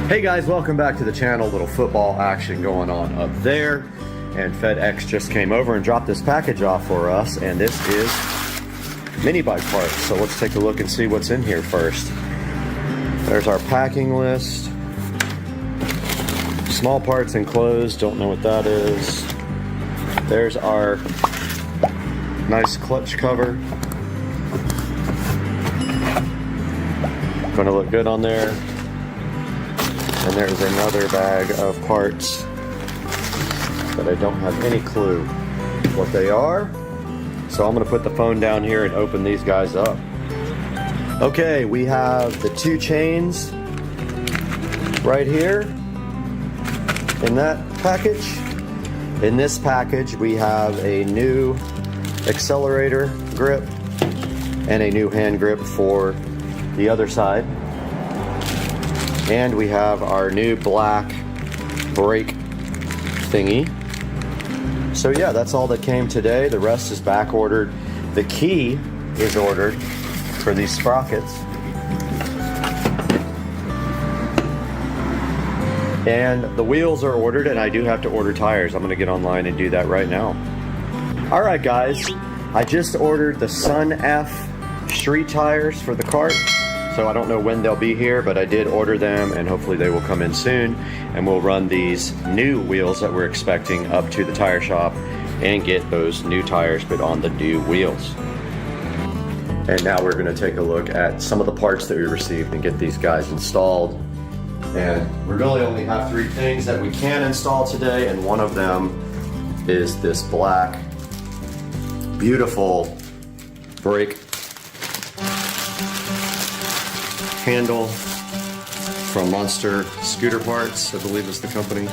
Hey guys, welcome back to the channel. Little football action going on up there. And FedEx just came over and dropped this package off for us. And this is mini bike parts. So let's take a look and see what's in here first. There's our packing list. Small parts enclosed, don't know what that is. There's our nice clutch cover. Gonna look good on there. And there's another bag of parts that I don't have any clue what they are. So I'm gonna put the phone down here and open these guys up. Okay, we have the two chains right here in that package. In this package, we have a new accelerator grip and a new hand grip for the other side. And we have our new black brake thingy. So yeah, that's all that came today. The rest is back ordered. The key is ordered for these sprockets. And the wheels are ordered, and I do have to order tires. I'm gonna get online and do that right now. All right guys, I just ordered the Sun F street tires for the cart. So I don't know when they'll be here, but I did order them and hopefully they will come in soon. And we'll run these new wheels that we're expecting up to the tire shop and get those new tires put on the new wheels. And now we're gonna take a look at some of the parts that we received and get these guys installed. And we really only have three things that we can install today, and one of them is this black, beautiful brake handle from Monster Scooter Parts, I believe is the company.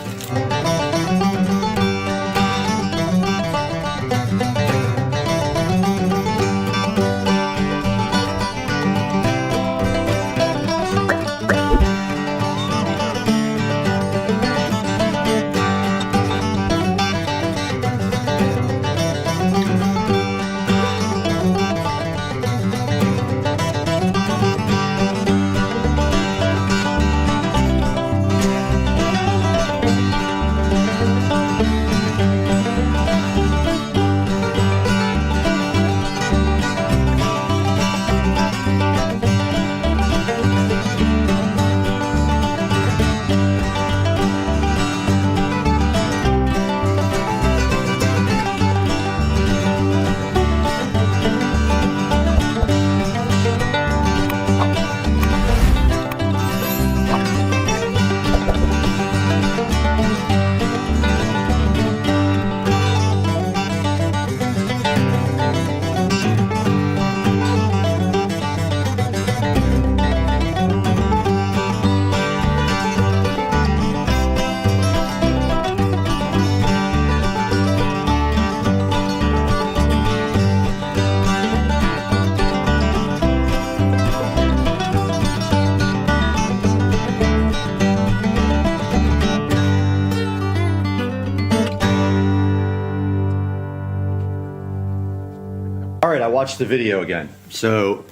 All right, I watched the video again. So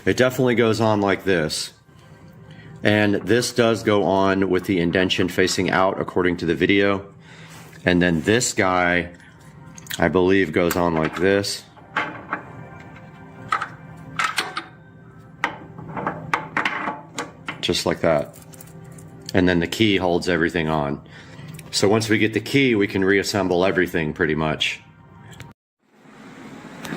it definitely goes on like this. And this does go on with the indentation facing out according to the video. And then this guy, I believe, goes on like this. Just like that. And then the key holds everything on. So once we get the key, we can reassemble everything pretty much.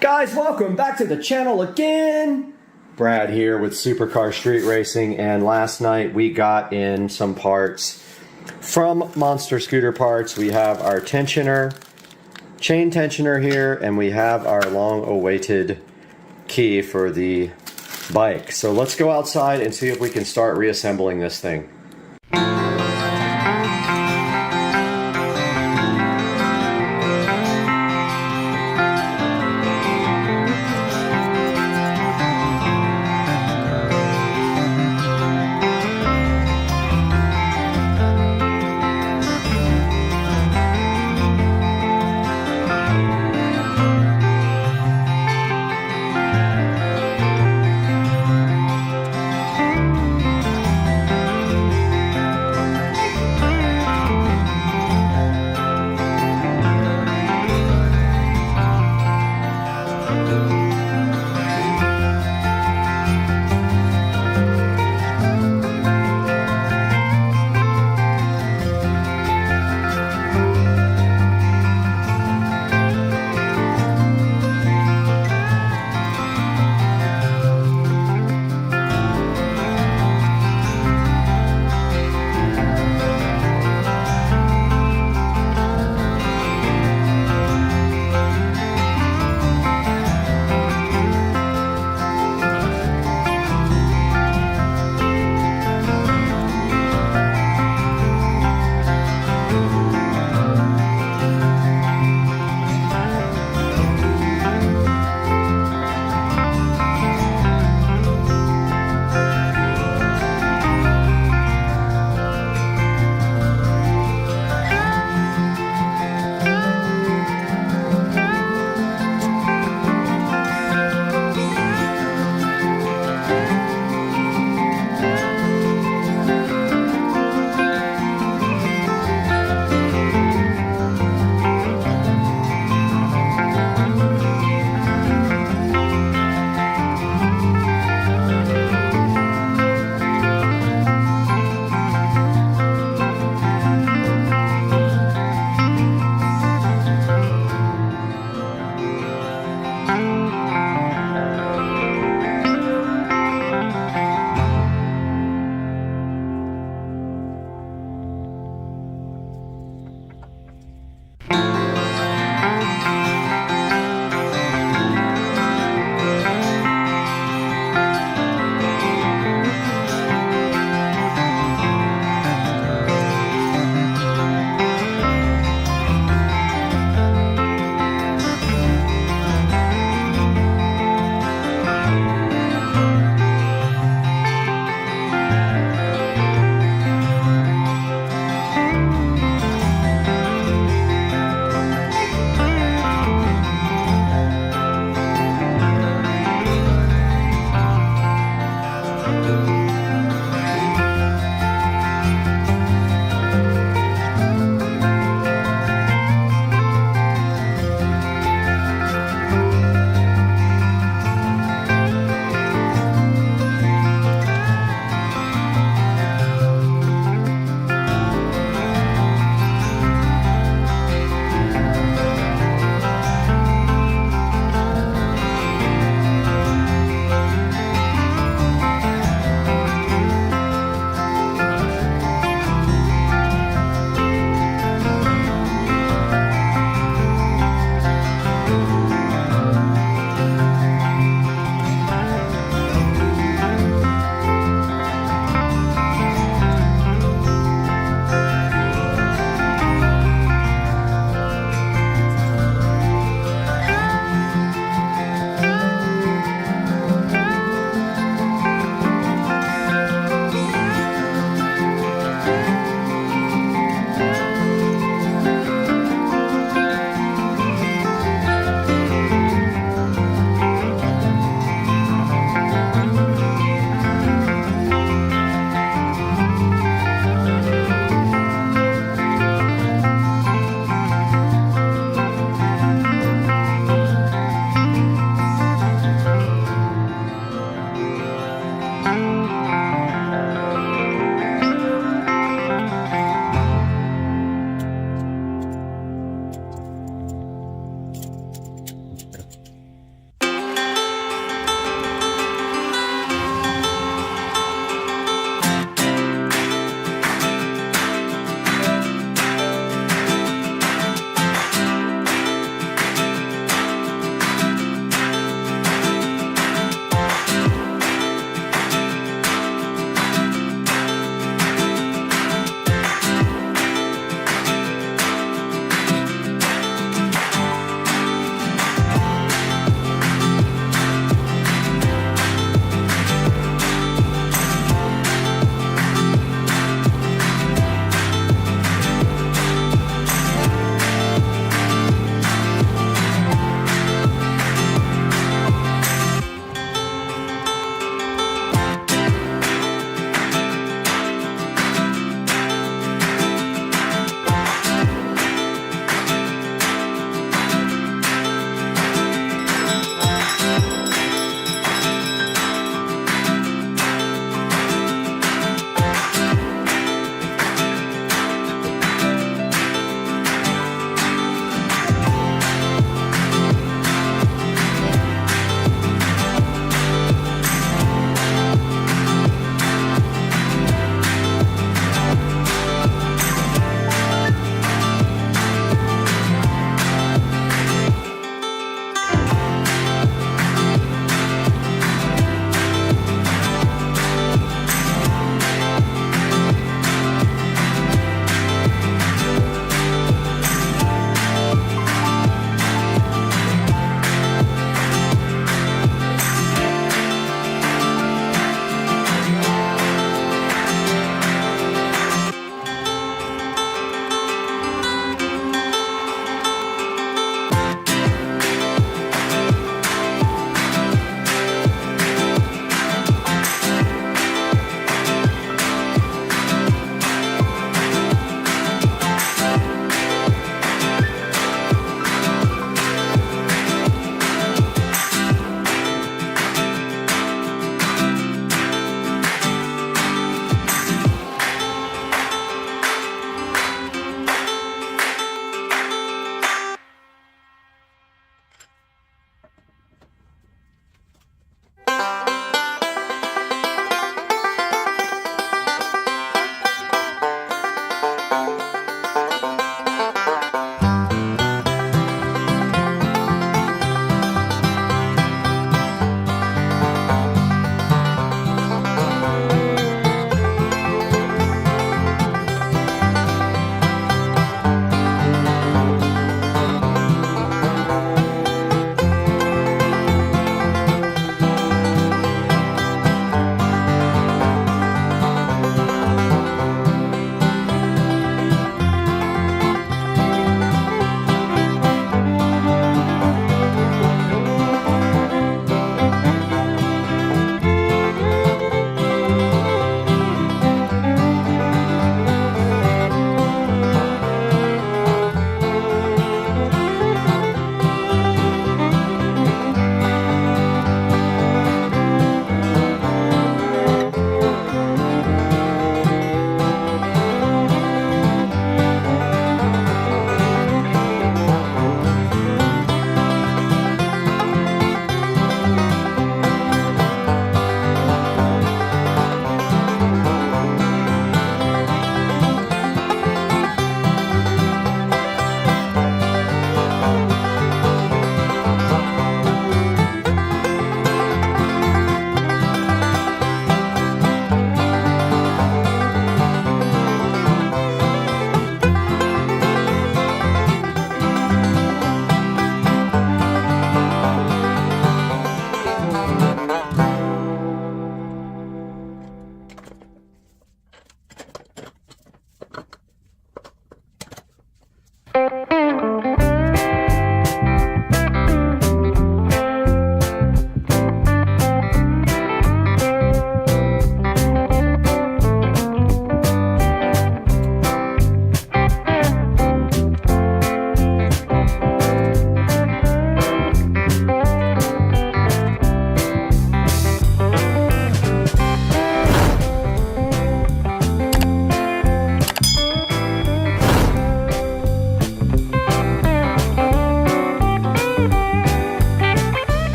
Guys, welcome back to the channel again. Brad here with Supercar Street Racing, and last night we got in some parts from Monster Scooter Parts. We have our tensioner, chain tensioner here, and we have our long-awaited key for the bike. So let's go outside and see if we can start reassembling this thing.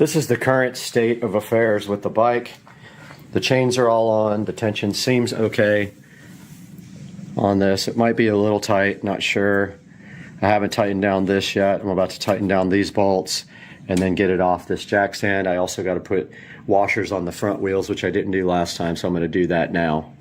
This is the current state of affairs with the bike. The chains are all on. The tension seems okay on this. It might be a little tight, not sure. I haven't tightened down this yet. I'm about to tighten down these bolts and then get it off this jack stand. I also got to put washers on the front wheels, which I didn't do last time, so I'm going to do that now.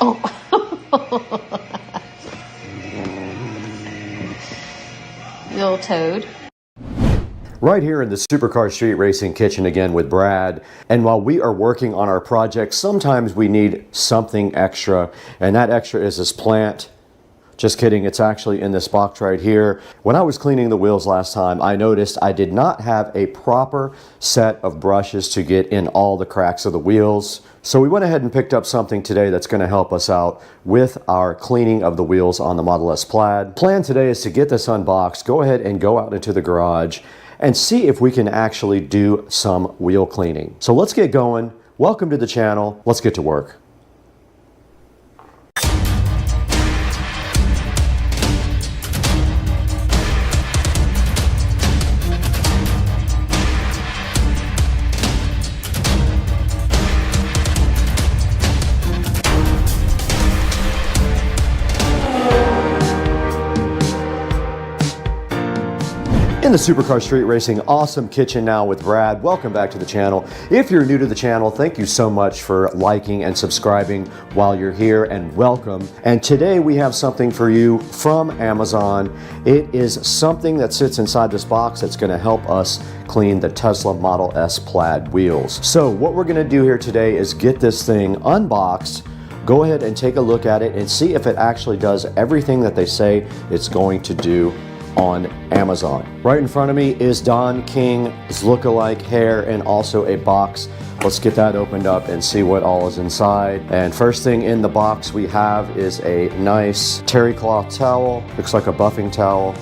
Oh. Little toad. Right here in the Supercar Street Racing kitchen again with Brad. And while we are working on our project, sometimes we need something extra. And that extra is this plant. Just kidding, it's actually in this box right here. When I was cleaning the wheels last time, I noticed I did not have a proper set of brushes to get in all the cracks of the wheels. So we went ahead and picked up something today that's going to help us out with our cleaning of the wheels on the Model S Plaid. Plan today is to get this unboxed, go ahead and go out into the garage and see if we can actually do some wheel cleaning. So let's get going. Welcome to the channel. Let's get to work. In the Supercar Street Racing Awesome Kitchen now with Brad. Welcome back to the channel. If you're new to the channel, thank you so much for liking and subscribing while you're here, and welcome. And today we have something for you from Amazon. It is something that sits inside this box that's going to help us clean the Tesla Model S Plaid wheels. So what we're going to do here today is get this thing unboxed, go ahead and take a look at it and see if it actually does everything that they say it's going to do on Amazon. Right in front of me is Don King's look-alike hair and also a box. Let's get that opened up and see what all is inside. And first thing in the box we have is a nice terry cloth towel. Looks like a buffing towel.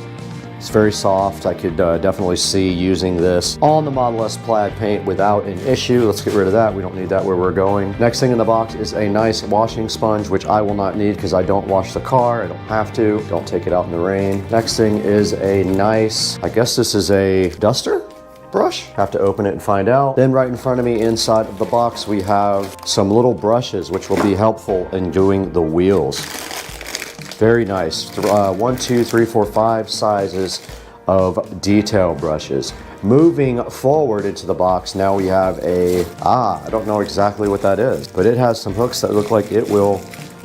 It's very soft. I could definitely see using this on the Model S Plaid paint without an issue. Let's get rid of that. We don't need that where we're going. Next thing in the box is a nice washing sponge, which I will not need because I don't wash the car. I don't have to. Don't take it out in the rain. Next thing is a nice, I guess this is a duster brush. Have to open it and find out. Then right in front of me inside of the box we have some little brushes which will be helpful in doing the wheels. Very nice. 1, 2, 3, 4, 5 sizes of detail brushes. Moving forward into the box, now we have I don't know exactly what that is, but it has some hooks that look like it will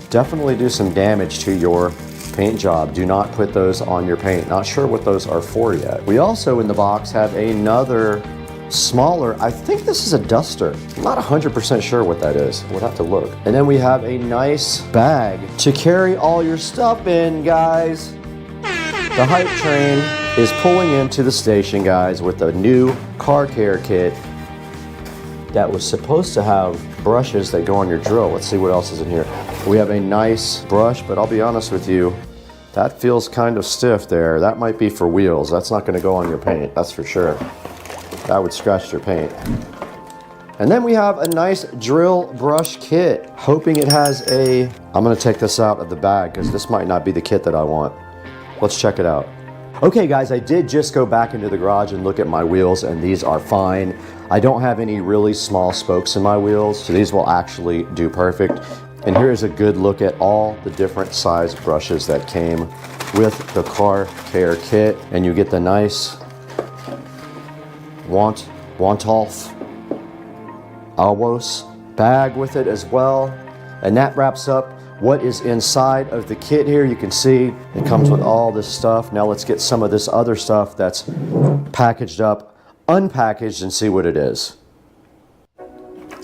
definitely do some damage to your paint job. Do not put those on your paint. Not sure what those are for yet. We also in the box have another smaller, I think this is a duster. I'm not 100% sure what that is. We'll have to look. And then we have a nice bag to carry all your stuff in, guys. The hype train is pulling into the station, guys, with a new car care kit that was supposed to have brushes that go on your drill. Let's see what else is in here. We have a nice brush, but I'll be honest with you, that feels kind of stiff there. That might be for wheels. That's not going to go on your paint, that's for sure. That would scratch your paint. And then we have a nice drill brush kit. Hoping it has I'm gonna take this out of the bag because this might not be the kit that I want. Let's check it out. Okay guys, I did just go back into the garage and look at my wheels and these are fine. I don't have any really small spokes in my wheels, so these will actually do perfect. And here's a good look at all the different size brushes that came with the car care kit. And you get the nice Wantolf Alwos bag with it as well. And that wraps up what is inside of the kit here. You can see it comes with all this stuff. Now let's get some of this other stuff that's packaged up, unpackaged, and see what it is.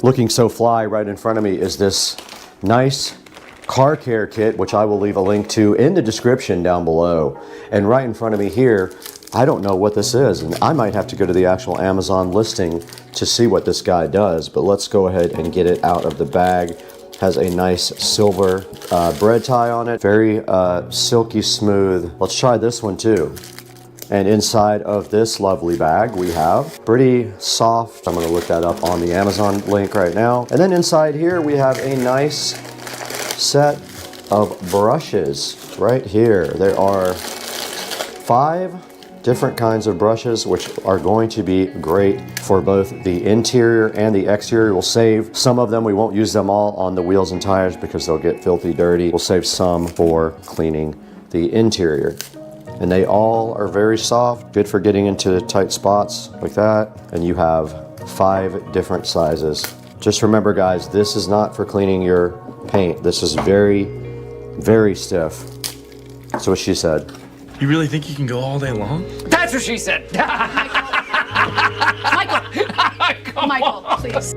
Looking so fly right in front of me is this nice car care kit, which I will leave a link to in the description down below. And right in front of me here, I don't know what this is, and I might have to go to the actual Amazon listing to see what this guy does, but let's go ahead and get it out of the bag. Has a nice silver bread tie on it, very silky smooth. Let's try this one too. And inside of this lovely bag we have pretty soft, I'm gonna look that up on the Amazon link right now. And then inside here we have a nice set of brushes right here. There are 5 different kinds of brushes, which are going to be great for both the interior and the exterior. We'll save some of them. We won't use them all on the wheels and tires because they'll get filthy dirty. We'll save some for cleaning the interior. And they all are very soft, good for getting into tight spots like that. And you have 5 different sizes. Just remember guys, this is not for cleaning your paint. This is very, very stiff. That's what she said. You really think you can go all day long? That's what she said. Michael, please.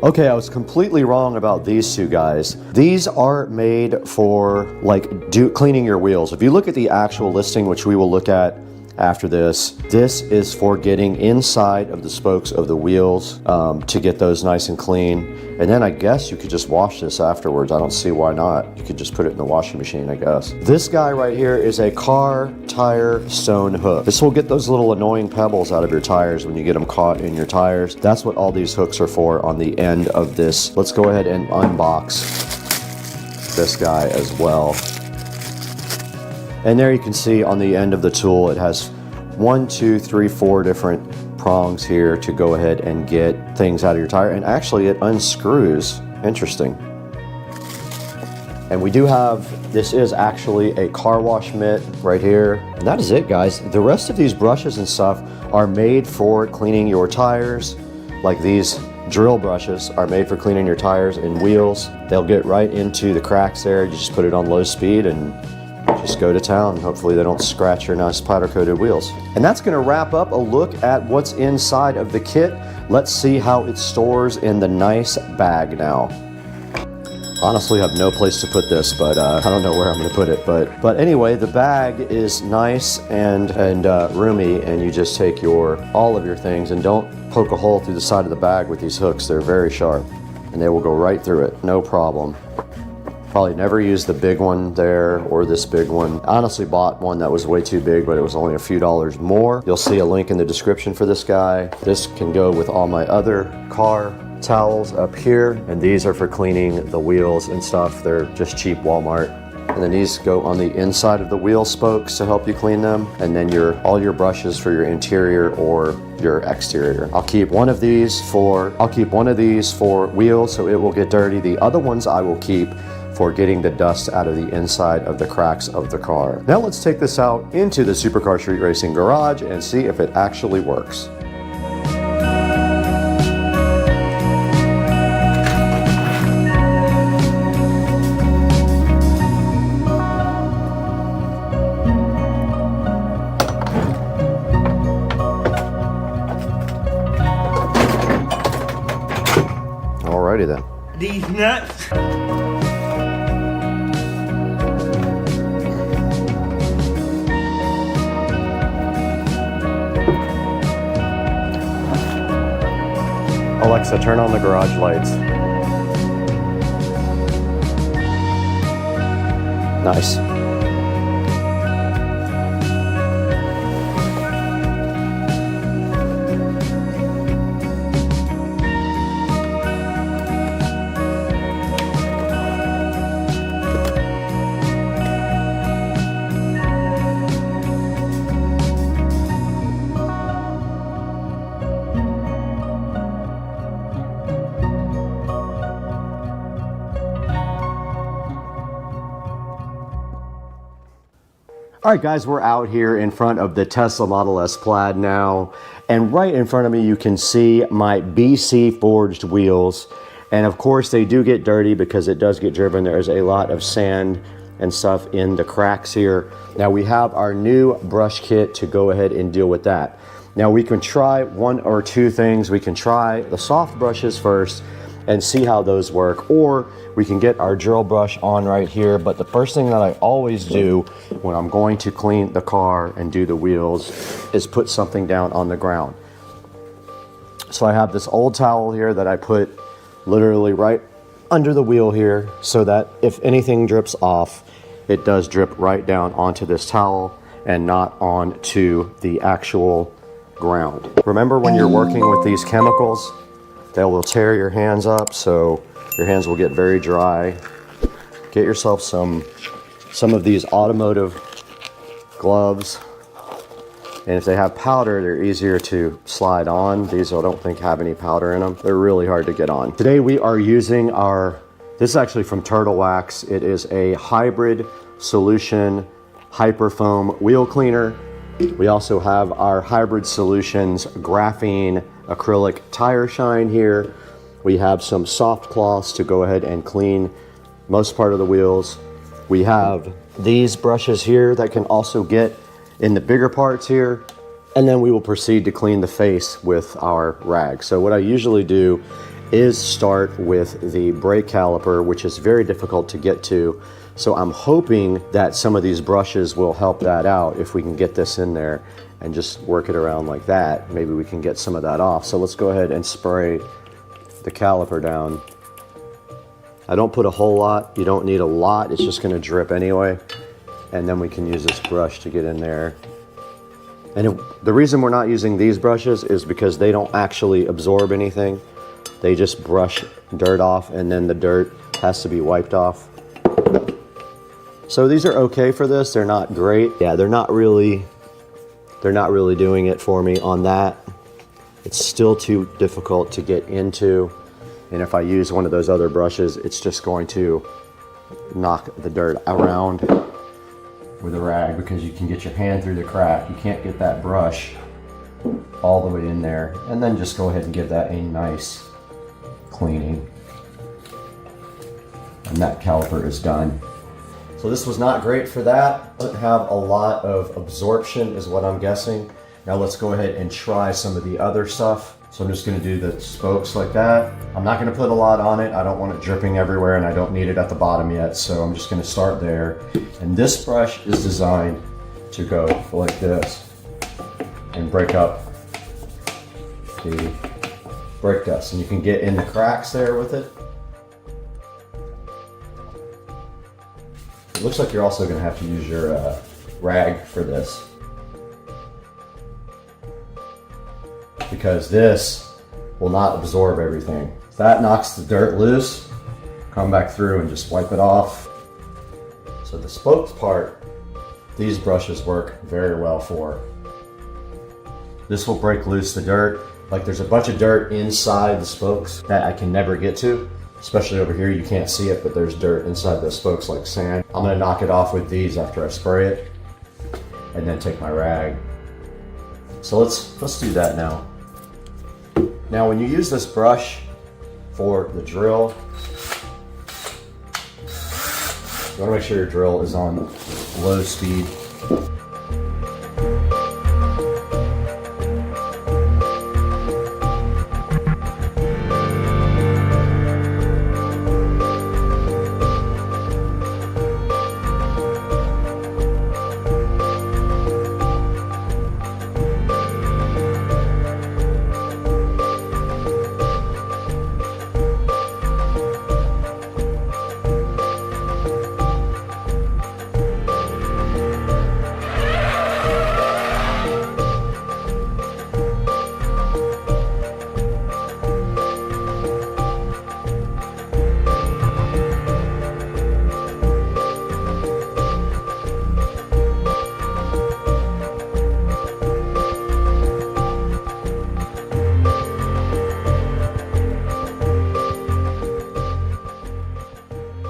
Okay, I was completely wrong about these two guys. These are made for like cleaning your wheels. If you look at the actual listing, which we will look at after this is for getting inside of the spokes of the wheels to get those nice and clean. And then I guess you could just wash this afterwards. I don't see why not. You could just put it in the washing machine, I guess. This guy right here is a car tire stone hook. This will get those little annoying pebbles out of your tires when you get them caught in your tires. That's what all these hooks are for on the end of this. Let's go ahead and unbox this guy as well. And there you can see on the end of the tool, it has 1, 2, 3, 4 different prongs here to go ahead and get things out of your tire. And actually it unscrews. Interesting. And we do have, this is actually a car wash mitt right here. And that is it, guys. The rest of these brushes and stuff are made for cleaning your tires. Like these drill brushes are made for cleaning your tires and wheels. They'll get right into the cracks there. You just put it on low speed and just go to town. Hopefully they don't scratch your nice powder coated wheels. And that's going to wrap up a look at what's inside of the kit. Let's see how it stores in the nice bag now. Honestly, I have no place to put this, but I don't know where I'm going to put it. But anyway, the bag is nice and roomy, and you just take all of your things and don't poke a hole through the side of the bag with these hooks. They're very sharp and they will go right through it, no problem. Probably never used the big one there or this big one. I honestly bought one that was way too big, but it was only a few dollars more. You'll see a link in the description for this guy. This can go with all my other car towels up here, and these are for cleaning the wheels and stuff. They're just cheap Walmart. And then these go on the inside of the wheel spokes to help you clean them. And then all your brushes for your interior or your exterior. I'll keep one of these for wheels, so it will get dirty. The other ones I will keep for getting the dust out of the inside of the cracks of the car. Now let's take this out into the Supercar Street Racing garage and see if it actually works. Alrighty then. These nuts. Alexa, turn on the garage lights. Nice. All right, guys, we're out here in front of the Tesla Model S Plaid now, and right in front of me you can see my BC forged wheels. And of course they do get dirty because it does get driven. There's a lot of sand and stuff in the cracks here. Now we have our new brush kit to go ahead and deal with that. Now we can try one or two things. We can try the soft brushes first and see how those work, or we can get our drill brush on right here. But the first thing that I always do when I'm going to clean the car and do the wheels is put something down on the ground. So I have this old towel here that I put literally right under the wheel here, so that if anything drips off, it does drip right down onto this towel and not onto the actual ground. Remember, when you're working with these chemicals, they will tear your hands up, so your hands will get very dry. Get yourself some of these automotive gloves, and if they have powder, they're easier to slide on. These I don't think have any powder in them. They're really hard to get on. Today we are using this is actually from Turtle Wax. It is a hybrid solution hyperfoam wheel cleaner. We also have our Hybrid Solutions graphene acrylic tire shine here. We have some soft cloths to go ahead and clean most part of the wheels. We have these brushes here that can also get in the bigger parts here. And then we will proceed to clean the face with our rag. So what I usually do is start with the brake caliper, which is very difficult to get to. So I'm hoping that some of these brushes will help that out. If we can get this in there and just work it around like that, maybe we can get some of that off. So let's go ahead and spray the caliper down. I don't put a whole lot. You don't need a lot. It's just gonna drip anyway. And then we can use this brush to get in there. And the reason we're not using these brushes is because they don't actually absorb anything. They just brush dirt off, and then the dirt has to be wiped off. So these are okay for this. They're not great. Yeah, they're not really doing it for me on that. It's still too difficult to get into. And if I use one of those other brushes, it's just going to knock the dirt around with a rag, because you can get your hand through the crack. You can't get that brush all the way in there. And then just go ahead and give that a nice cleaning. And that caliper is done. So this was not great for that. Doesn't have a lot of absorption is what I'm guessing. Now let's go ahead and try some of the other stuff. So I'm just gonna do the spokes like that. I'm not gonna put a lot on it. I don't want it dripping everywhere, and I don't need it at the bottom yet. So I'm just gonna start there. And this brush is designed to go like this and break up the brake dust. And you can get in the cracks there with it. It looks like you're also gonna have to use your rag for this, because this will not absorb everything. If that knocks the dirt loose, come back through and just wipe it off. So the spokes part, these brushes work very well for. This will break loose the dirt. Like there's a bunch of dirt inside the spokes that I can never get to, especially over here. You can't see it, but there's dirt inside the spokes like sand. I'm gonna knock it off with these after I spray it, and then take my rag. So let's do that now. Now when you use this brush for the drill, you want to make sure your drill is on low speed.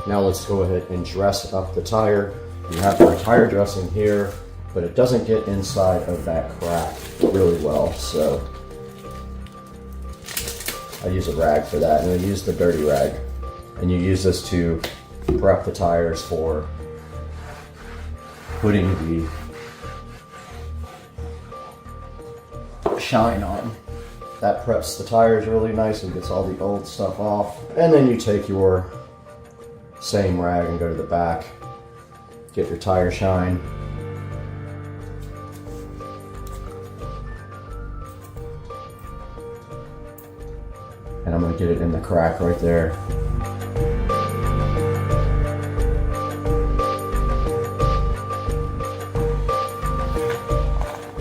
Now let's go ahead and dress up the tire. You have our tire dressing here, but it doesn't get inside of that crack really well, so I use a rag for that, and I use the dirty rag. And you use this to prep the tires for putting the shine on. That preps the tires really nice and gets all the old stuff off. And then you take your same rag and go to the back, get your tire shine. And I'm gonna get it in the crack right there.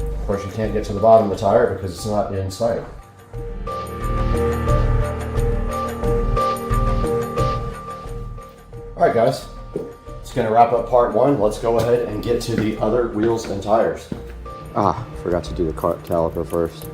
Of course, you can't get to the bottom of the tire because it's not in sight. All right, guys, it's gonna wrap up part one. Let's go ahead and get to the other wheels and tires. Forgot to do the caliper first.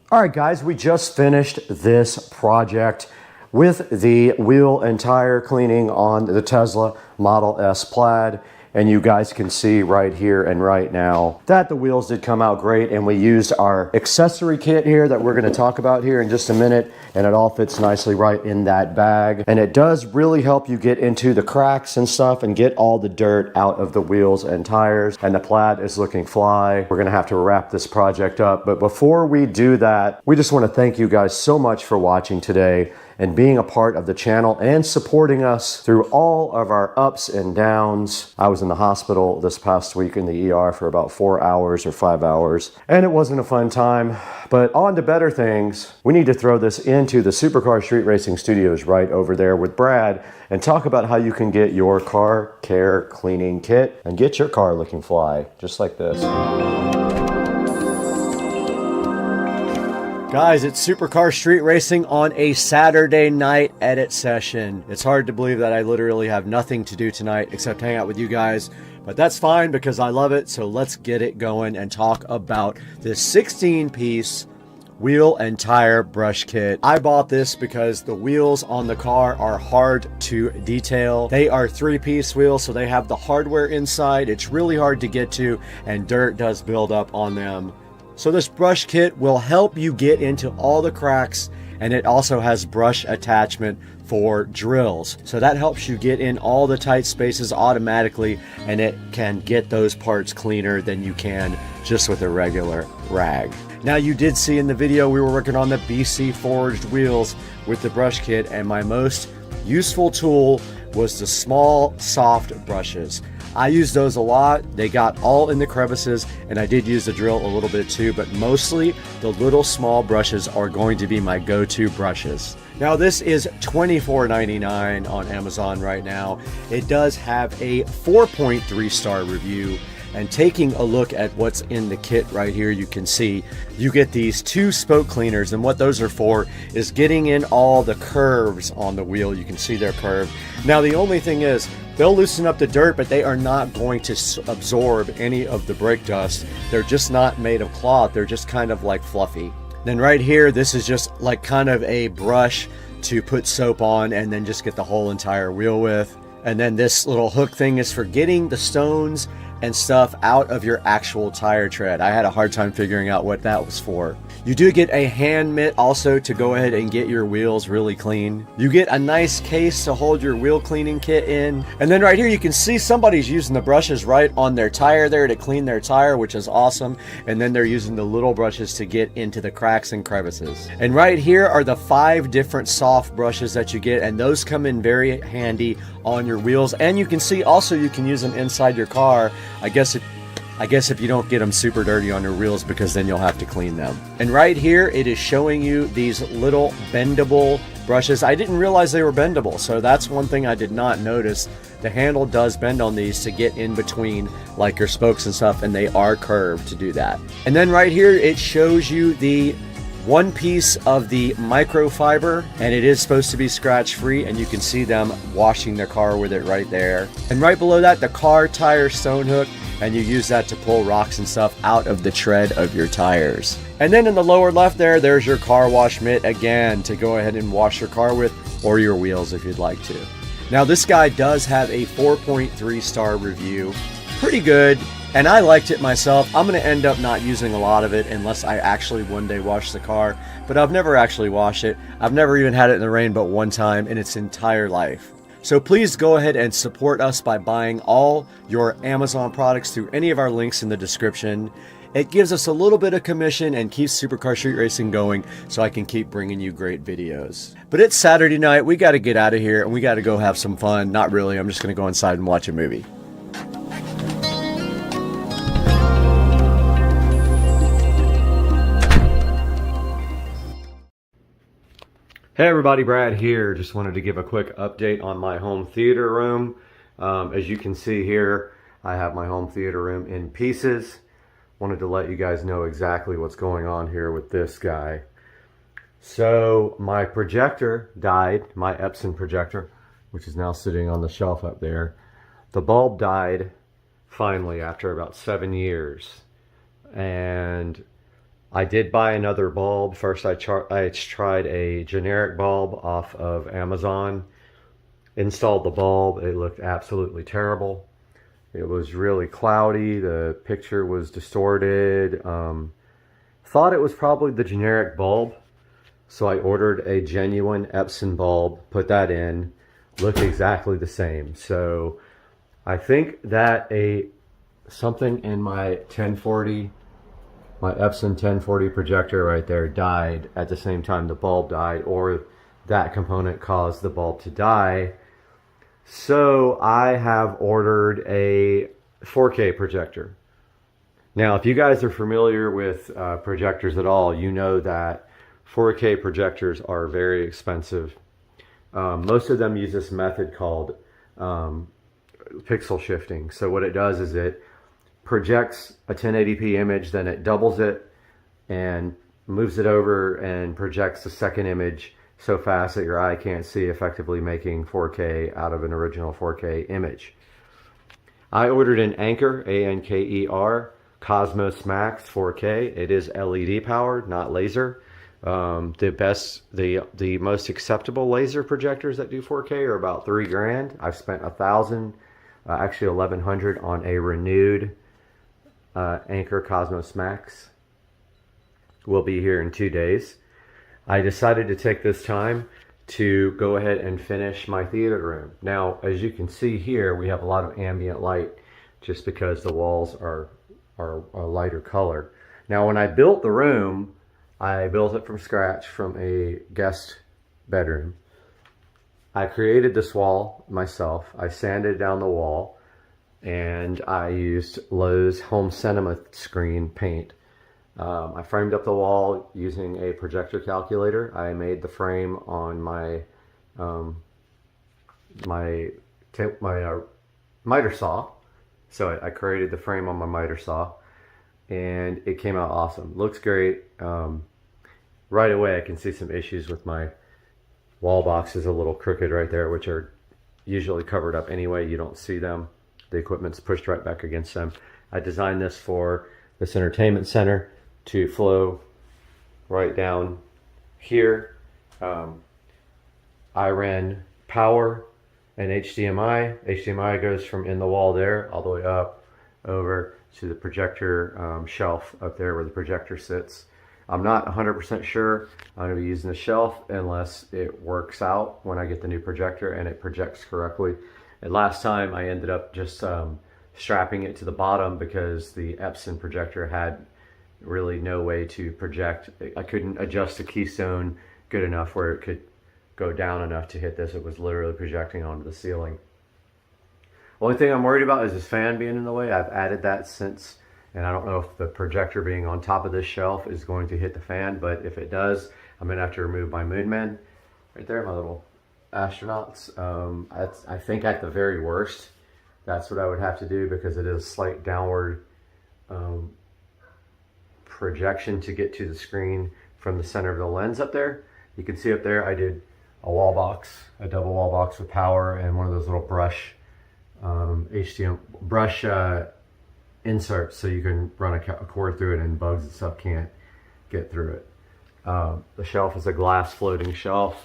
All right, guys, we just finished this project with the wheel and tire cleaning on the Tesla Model S Plaid. And you guys can see right here and right now that the wheels did come out great, and we used our accessory kit here that we're going to talk about here in just a minute, and it all fits nicely right in that bag. And it does really help you get into the cracks and stuff and get all the dirt out of the wheels and tires. And the Plaid is looking fly. We're going to have to wrap this project up, but before we do that, we just want to thank you guys so much for watching today and being a part of the channel and supporting us through all of our ups and downs. I was in the hospital this past week in the ER for about 4 hours or 5 hours, and it wasn't a fun time, but on to better things. We need to throw this into the Supercar Street Racing Studios right over there with Brad and talk about how you can get your car care cleaning kit and get your car looking fly, just like this. Guys, it's Supercar Street Racing on a Saturday night edit session. It's hard to believe that I literally have nothing to do tonight except hang out with you guys, but that's fine because I love it. So let's get it going and talk about this 16-piece wheel and tire brush kit. I bought this because the wheels on the car are hard to detail. They are 3-piece wheels, so they have the hardware inside. It's really hard to get to, and dirt does build up on them. So this brush kit will help you get into all the cracks, and it also has brush attachment for drills. So that helps you get in all the tight spaces automatically, and it can get those parts cleaner than you can just with a regular rag. Now, you did see in the video we were working on the BC forged wheels with the brush kit, and my most useful tool was the small soft brushes. I use those a lot. They got all in the crevices, and I did use the drill a little bit too, but mostly the little small brushes are going to be my go-to brushes. Now, this is $24.99 on Amazon right now. It does have a 4.3 star review. And taking a look at what's in the kit right here, you can see you get these 2 spoke cleaners, and what those are for is getting in all the curves on the wheel. You can see they're curved. Now, the only thing is they'll loosen up the dirt, but they are not going to absorb any of the brake dust. They're just not made of cloth. They're just kind of like fluffy. Then right here, this is just like kind of a brush to put soap on and then just get the whole entire wheel with. And then this little hook thing is for getting the stones and stuff out of your actual tire tread. I had a hard time figuring out what that was for. You do get a hand mitt also to go ahead and get your wheels really clean. You get a nice case to hold your wheel cleaning kit in. And then right here you can see somebody's using the brushes right on their tire there to clean their tire, which is awesome. And then they're using the little brushes to get into the cracks and crevices. And right here are the 5 different soft brushes that you get, and those come in very handy on your wheels. And you can see also you can use them inside your car. I guess if you don't get them super dirty on your wheels, because then you'll have to clean them. And right here, it is showing you these little bendable brushes. I didn't realize they were bendable, so that's one thing I did not notice. The handle does bend on these to get in between like your spokes and stuff, and they are curved to do that. And then right here, it shows you the 1 piece of the microfiber, and it is supposed to be scratch free, and you can see them washing their car with it right there. And right below that, the car tire stone hook, and you use that to pull rocks and stuff out of the tread of your tires. And then in the lower left there's your car wash mitt again to go ahead and wash your car with, or your wheels if you'd like to. Now, this guy does have a 4.3 star review. Pretty good. And I liked it myself. I'm going to end up not using a lot of it unless I actually one day wash the car. But I've never actually washed it. I've never even had it in the rain but one time in its entire life. So please go ahead and support us by buying all your Amazon products through any of our links in the description. It gives us a little bit of commission and keeps Supercar Street Racing going, so I can keep bringing you great videos. But it's Saturday night. We got to get out of here and we got to go have some fun. Not really. I'm just going to go inside and watch a movie. Hey everybody, Brad here. Just wanted to give a quick update on my home theater room. As you can see here, I have my home theater room in pieces. Wanted to let you guys know exactly what's going on here with this guy. So my projector died, my Epson projector, which is now sitting on the shelf up there. The bulb died finally after about 7 years. And I did buy another bulb. First, I tried a generic bulb off of Amazon. Installed the bulb. It looked absolutely terrible. It was really cloudy. The picture was distorted. Thought it was probably the generic bulb. So I ordered a genuine Epson bulb, put that in, looked exactly the same. So I think that something in my 1040, my Epson 1040 projector right there died at the same time the bulb died, or that component caused the bulb to die. So I have ordered a 4K projector. Now, if you guys are familiar with projectors at all, you know that 4K projectors are very expensive. Most of them use this method called pixel shifting. So what it does is it projects a 1080p image, then it doubles it and moves it over and projects the second image so fast that your eye can't see, effectively making 4K out of an original 4K image. I ordered an Anker, A-N-K-E-R, Cosmos Max 4K. It is LED powered, not laser. The most acceptable laser projectors that do 4K are about $3,000. I've spent $1,000, actually $1,100 on a renewed Anker Cosmos Max. Will be here in 2 days. I decided to take this time to go ahead and finish my theater room. Now, as you can see here, we have a lot of ambient light just because the walls are a lighter color. Now, when I built the room, I built it from scratch from a guest bedroom. I created this wall myself. I sanded down the wall and I used Lowe's Home Cinema screen paint. I framed up the wall using a projector calculator. I made the frame on my miter saw. So I created the frame on my miter saw, and it came out awesome. Looks great. Right away, I can see some issues with my wall boxes, a little crooked right there, which are usually covered up anyway. You don't see them. The equipment's pushed right back against them. I designed this for this entertainment center to flow right down here. I ran power and HDMI. HDMI goes from in the wall there all the way up over to the projector shelf up there where the projector sits. I'm not 100% sure I'm going to be using the shelf unless it works out when I get the new projector and it projects correctly. And last time I ended up just strapping it to the bottom because the Epson projector had really no way to project. I couldn't adjust the keystone good enough where it could go down enough to hit this. It was literally projecting onto the ceiling. Only thing I'm worried about is this fan being in the way. I've added that since, and I don't know if the projector being on top of this shelf is going to hit the fan, but if it does, I'm gonna have to remove my moon men. Right there, my little astronauts. I think at the very worst, that's what I would have to do because it is a slight downward projection to get to the screen from the center of the lens up there. You can see up there I did a wall box, a double wall box with power and one of those little brush inserts so you can run a cord through it and bugs and stuff can't get through it. The shelf is a glass floating shelf.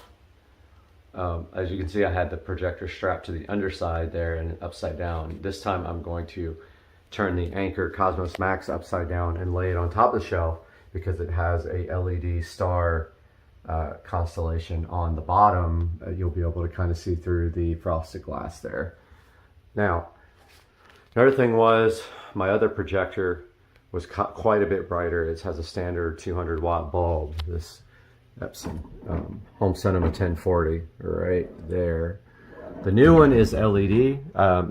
As you can see, I had the projector strapped to the underside there and upside down. This time I'm going to turn the Anker Cosmos Max upside down and lay it on top of the shelf because it has a LED star constellation on the bottom. You'll be able to kind of see through the frosted glass there. Now, another thing was my other projector was quite a bit brighter. It has a standard 200 watt bulb, this Epson Home Cinema 1040 right there. The new one is LED.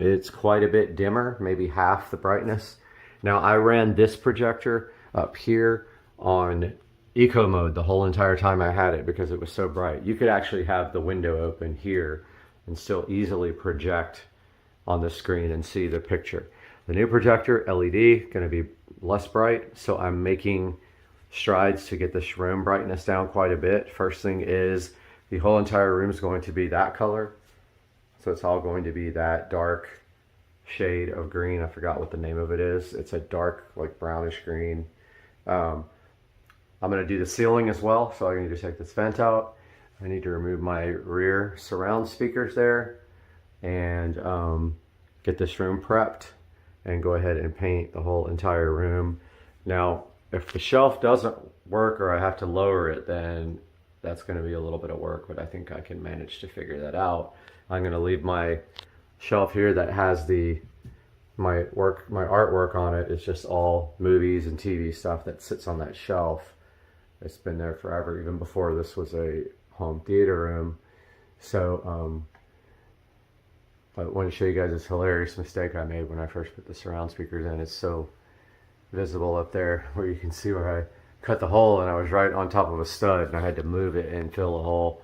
It's quite a bit dimmer, maybe half the brightness. Now I ran this projector up here on eco mode the whole entire time I had it because it was so bright. You could actually have the window open here and still easily project on the screen and see the picture. The new projector, LED, going to be less bright, so I'm making strides to get this room brightness down quite a bit. First thing is the whole entire room is going to be that color. So it's all going to be that dark shade of green. I forgot what the name of it is. It's a dark, like brownish green. I'm going to do the ceiling as well. So I need to take this vent out. I need to remove my rear surround speakers there and get this room prepped and go ahead and paint the whole entire room. Now, if the shelf doesn't work or I have to lower it, then that's going to be a little bit of work, but I think I can manage to figure that out. I'm going to leave my shelf here that has my artwork on it. It's just all movies and TV stuff that sits on that shelf. It's been there forever, even before this was a home theater room. So I want to show you guys this hilarious mistake I made when I first put the surround speakers in. It's so visible up there where you can see where I cut the hole, and I was right on top of a stud and I had to move it and fill the hole.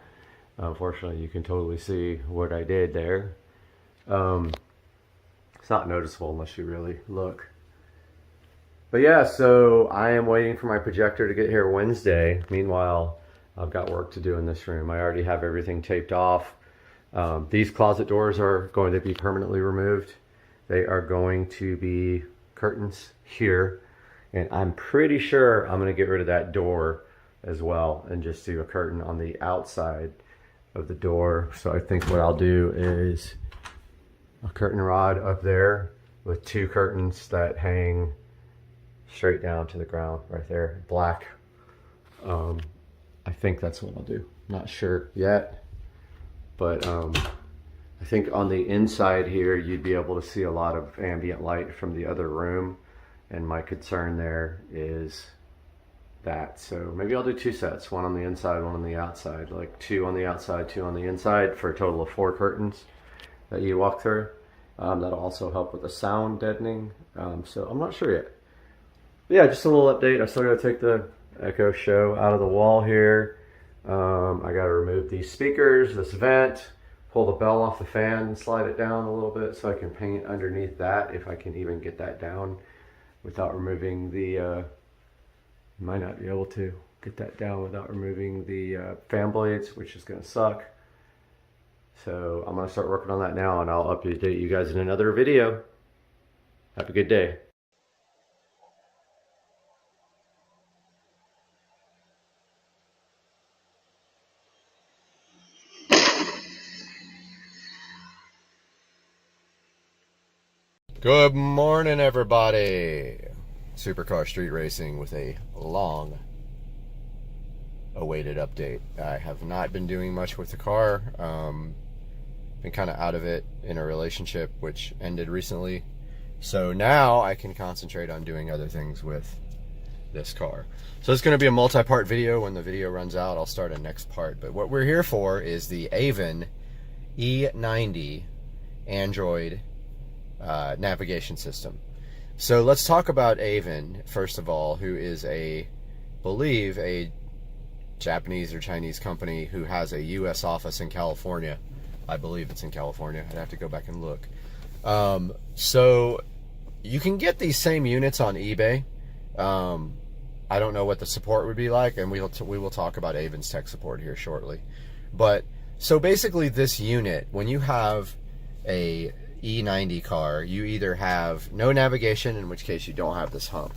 Unfortunately, you can totally see what I did there. It's not noticeable unless you really look. But yeah, so I am waiting for my projector to get here Wednesday. Meanwhile, I've got work to do in this room. I already have everything taped off. These closet doors are going to be permanently removed. They are going to be curtains here. And I'm pretty sure I'm going to get rid of that door as well and just do a curtain on the outside of the door. So I think what I'll do is a curtain rod up there with 2 curtains that hang straight down to the ground right there, black. I think that's what I'll do. Not sure yet, but I think on the inside here you'd be able to see a lot of ambient light from the other room, and my concern there is that. So maybe I'll do 2 sets, one on the inside, one on the outside, like 2 on the outside, 2 on the inside, for a total of 4 curtains that you walk through. That'll also help with the sound deadening. So I'm not sure yet. But yeah, just a little update. I still got to take the Echo Show out of the wall here. I got to remove these speakers, this vent, pull the bell off the fan and slide it down a little bit so I can paint underneath that, if I can even get that down without removing the, might not be able to get that down without removing the fan blades, which is going to suck. So I'm going to start working on that now, and I'll update you guys in another video. Have a good day. Good morning, everybody. Supercar Street Racing with a long awaited update. I have not been doing much with the car. Been kind of out of it in a relationship which ended recently. So now I can concentrate on doing other things with this car. So it's going to be a multi-part video. When the video runs out, I'll start a next part. But what we're here for is the Avon E90 Android navigation system. So let's talk about Avon first of all, who is believe a Japanese or Chinese company who has a US office in California. I believe it's in California. I'd have to go back and look. So you can get these same units on eBay. I don't know what the support would be like, and we will talk about Avon's tech support here shortly. But so basically this unit, when you have a E90 car, you either have no navigation, in which case you don't have this hump.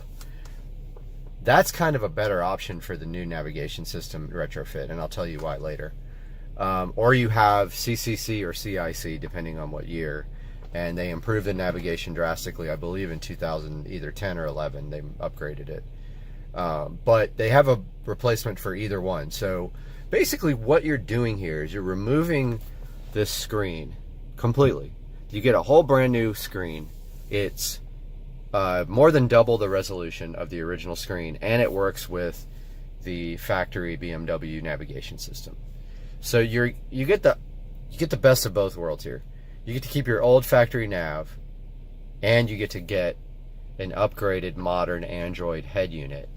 That's kind of a better option for the new navigation system retrofit, and I'll tell you why later. Or you have CCC or CIC, depending on what year, and they improved the navigation drastically. I believe in 2000, either 10 or 11, they upgraded it. But they have a replacement for either one. So basically what you're doing here is you're removing this screen completely. You get a whole brand new screen. It's more than double the resolution of the original screen, and it works with the factory BMW navigation system. So you get the best of both worlds here. You get to keep your old factory nav, and you get to get an upgraded modern Android head unit.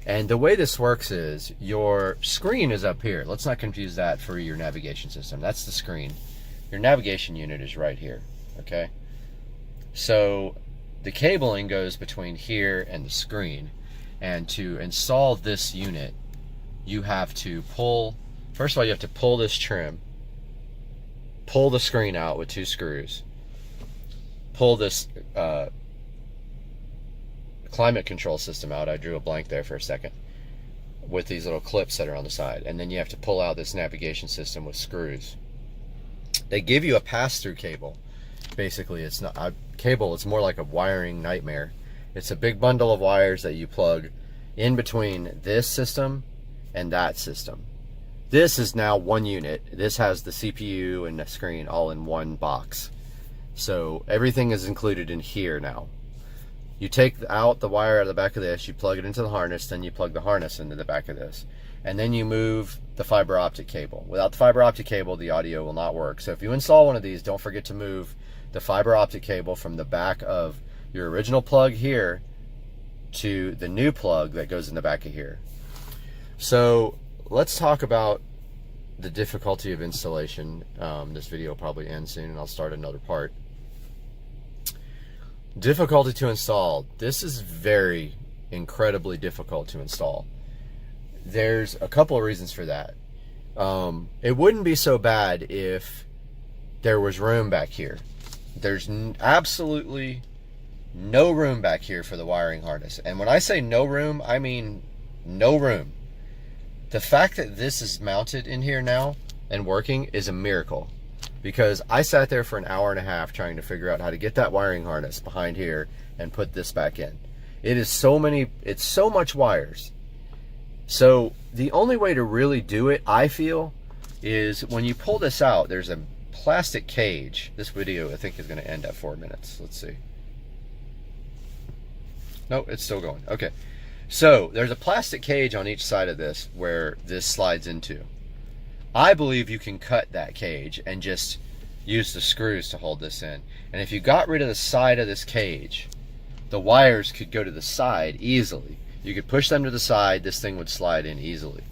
And the way this works is your screen is up here. Let's not confuse that for your navigation system. That's the screen. Your navigation unit is right here, okay? So the cabling goes between here and the screen. And to install this unit, you have to pull, first of all, you have to pull this trim, pull the screen out with 2 screws, pull this climate control system out. I drew a blank there for a second. with these little clips that are on the side, and then you have to pull out this navigation system with screws. They give you a pass-through cable. Basically, it's not a cable, it's more like a wiring nightmare. It's a big bundle of wires that you plug in between this system and that system. This is now one unit. This has the CPU and the screen all in one box. So everything is included in here now. You take out the wire out of the back of this, you plug it into the harness, then you plug the harness into the back of this. And then you move the fiber optic cable. Without the fiber optic cable, the audio will not work. So if you install one of these, don't forget to move the fiber optic cable from the back of your original plug here to the new plug that goes in the back of here. So let's talk about the difficulty of installation. This video will probably end soon and I'll start another part. Difficulty to install. This is very incredibly difficult to install. There's a couple of reasons for that. It wouldn't be so bad if there was room back here. There's absolutely no room back here for the wiring harness. And when I say no room, I mean no room. The fact that this is mounted in here now and working is a miracle, because I sat there for an hour and a half trying to figure out how to get that wiring harness behind here and put this back in. It's so much wires. So the only way to really do it, I feel, is when you pull this out, there's a plastic cage. This video, I think, is going to end at 4 minutes. Let's see. No, it's still going. Okay. So there's a plastic cage on each side of this where this slides into. I believe you can cut that cage and just use the screws to hold this in. And if you got rid of the side of this cage, the wires could go to the side easily. You could push them to the side, this thing would slide in easily.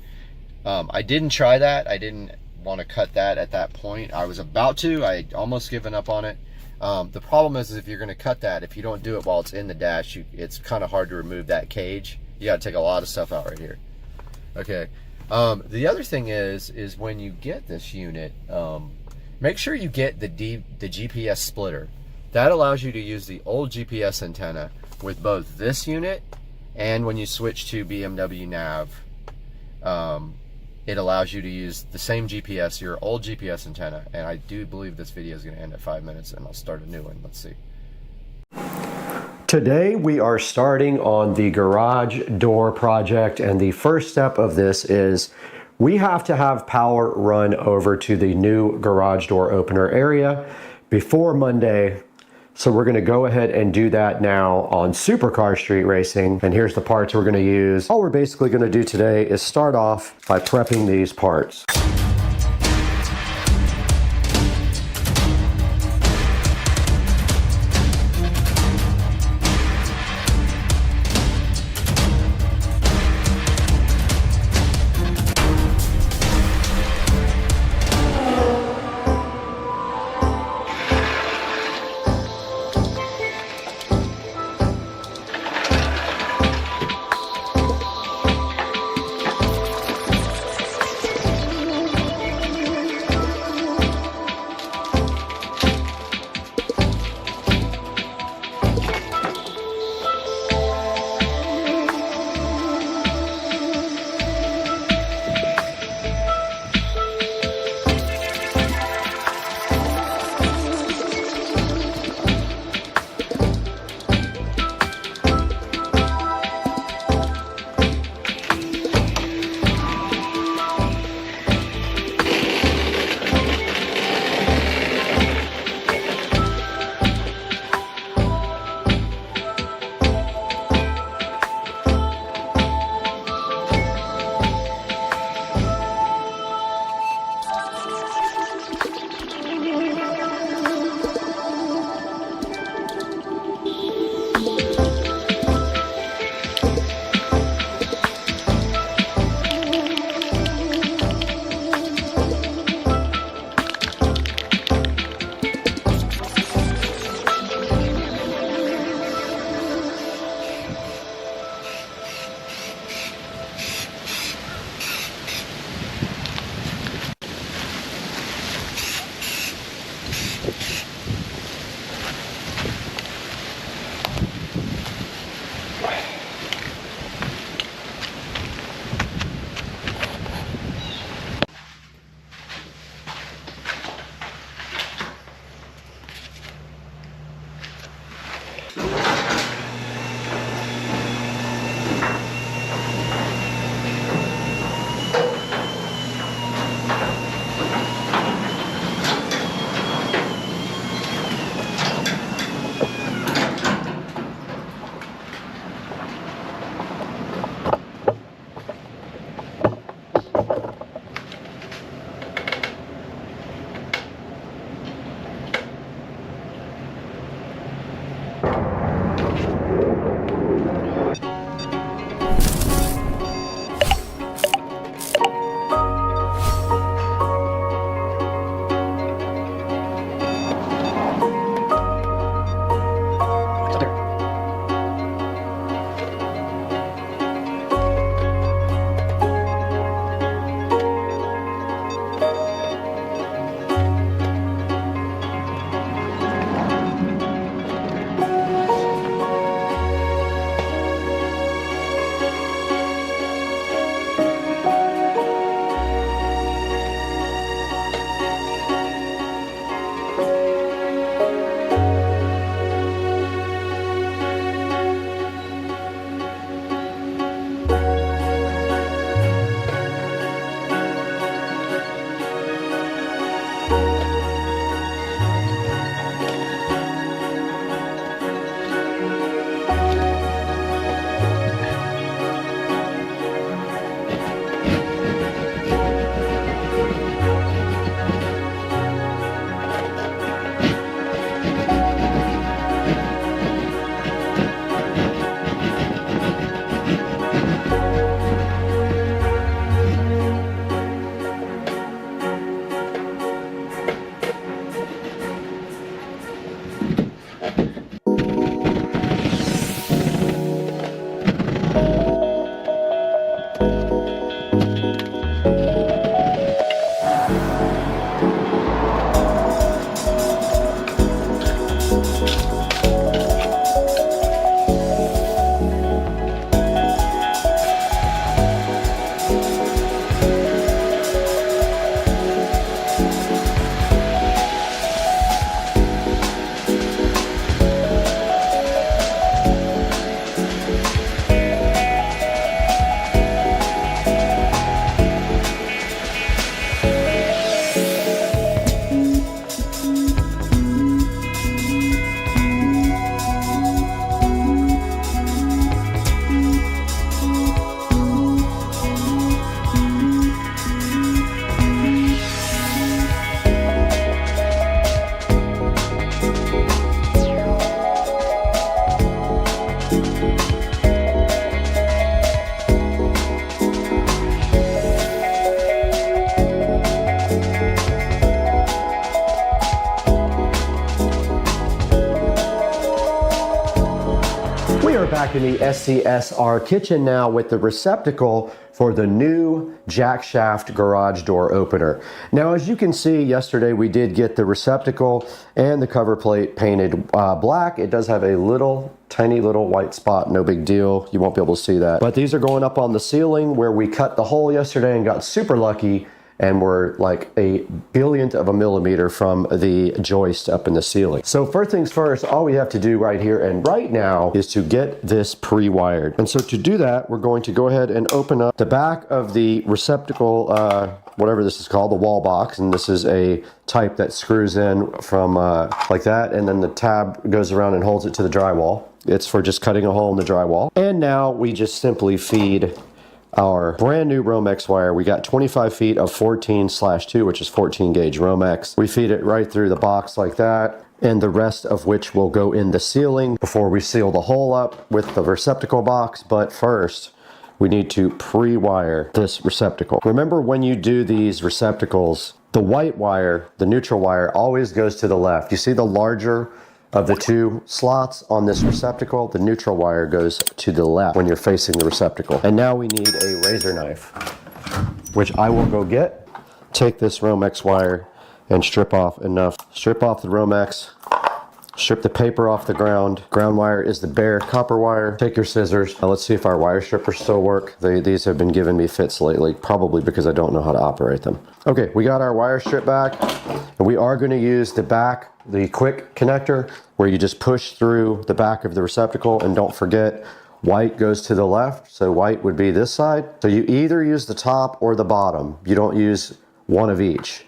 I didn't try that. I didn't want to cut that at that point. I was about to. I had almost given up on it. The problem is if you're going to cut that, if you don't do it while it's in the dash, it's kind of hard to remove that cage. You got to take a lot of stuff out right here. Okay. The other thing is when you get this unit, make sure you get the GPS splitter. That allows you to use the old GPS antenna with both this unit and when you switch to BMW Nav, it allows you to use the same GPS, your old GPS antenna. And I do believe this video is going to end at 5 minutes, and I'll start a new one. Let's see. Today we are starting on the garage door project, and the first step of this is we have to have power run over to the new garage door opener area before Monday. So we're going to go ahead and do that now on Supercar Street Racing. And here's the parts we're going to use. All we're basically going to do today is start off by prepping these parts. back in the SCSR kitchen now with the receptacle for the new jack shaft garage door opener. Now, as you can see, yesterday we did get the receptacle and the cover plate painted black. It does have a tiny little white spot, no big deal. You won't be able to see that. But these are going up on the ceiling where we cut the hole yesterday and got super lucky, and we're like a billionth of a millimeter from the joist up in the ceiling. So first things first, all we have to do right here and right now is to get this pre-wired. And so to do that, we're going to go ahead and open up the back of the receptacle, whatever this is called, the wall box. And this is a type that screws in from like that, and then the tab goes around and holds it to the drywall. It's for just cutting a hole in the drywall. And now we just simply feed our brand new Romex wire. We got 25 feet of 14/2, which is 14 gauge Romex. We feed it right through the box like that, and the rest of which will go in the ceiling before we seal the hole up with the receptacle box. But first, we need to pre-wire this receptacle. Remember, when you do these receptacles, the white wire, the neutral wire, always goes to the left. You see the larger of the two slots on this receptacle, the neutral wire goes to the left when you're facing the receptacle. And now we need a razor knife, which I will go get. Take this Romex wire and strip off enough. Strip off the Romex, strip the paper off the ground. Ground wire is the bare copper wire. Take your scissors. Now let's see if our wire strippers still work. These have been giving me fits lately, probably because I don't know how to operate them. Okay, we got our wire stripped back, and we are going to use the quick connector, where you just push through the back of the receptacle. And don't forget, white goes to the left, so white would be this side. So you either use the top or the bottom. You don't use one of each.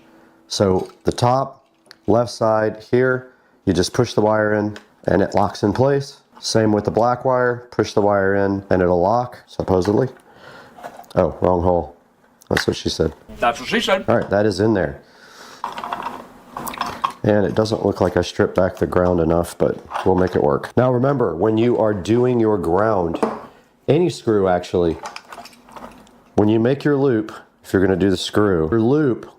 So the top, left side here, you just push the wire in and it locks in place. Same with the black wire, push the wire in and it'll lock, supposedly. Oh, wrong hole. That's what she said. That's what she said. All right, that is in there. And it doesn't look like I stripped back the ground enough, but we'll make it work. Now remember, when you are doing your ground, any screw actually, when you make your loop, if you're gonna do the screw, your loop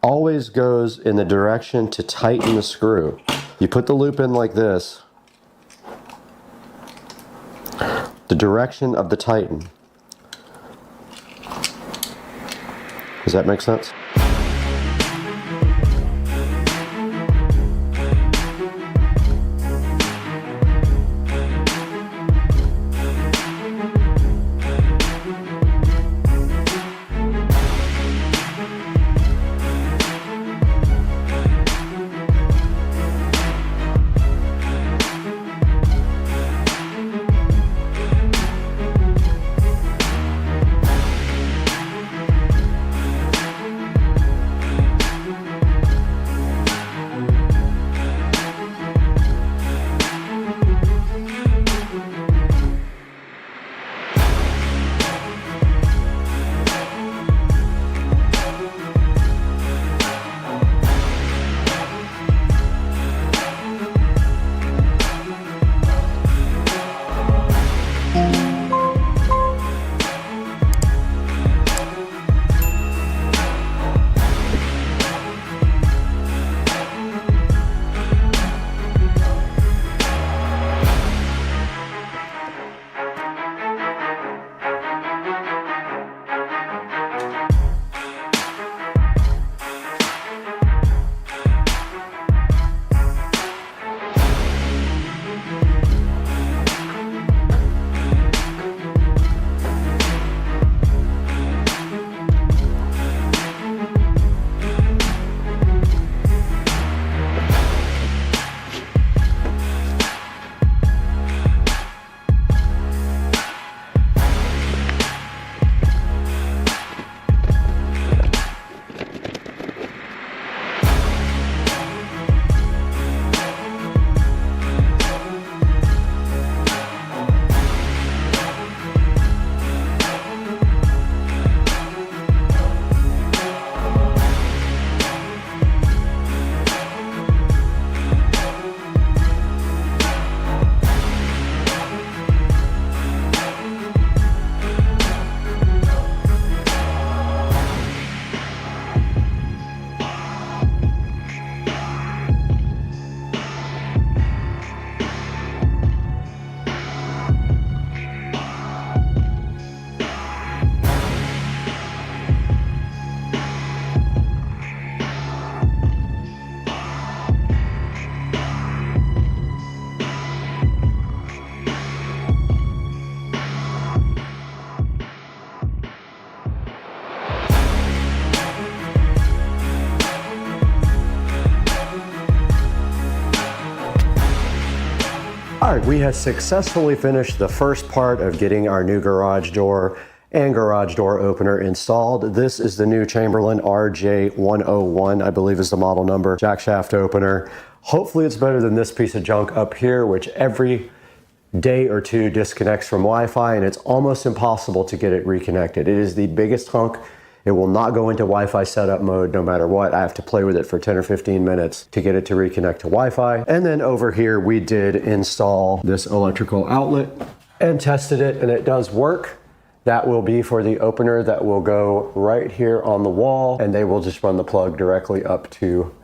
always goes in the direction to tighten the screw. You put the loop in like this, the direction of the tighten. Does that make sense? All right, we have successfully finished the first part of getting our new garage door and garage door opener installed. This is the new Chamberlain RJ101, I believe is the model number, jack shaft opener. Hopefully it's better than this piece of junk up here, which every day or two disconnects from Wi-Fi, and it's almost impossible to get it reconnected. It is the biggest hunk. It will not go into Wi-Fi setup mode no matter what. I have to play with it for 10 or 15 minutes to get it to reconnect to Wi-Fi. And then over here, we did install this electrical outlet and tested it, and it does work. That will be for the opener that will go right here on the wall, and they will just run the plug directly up to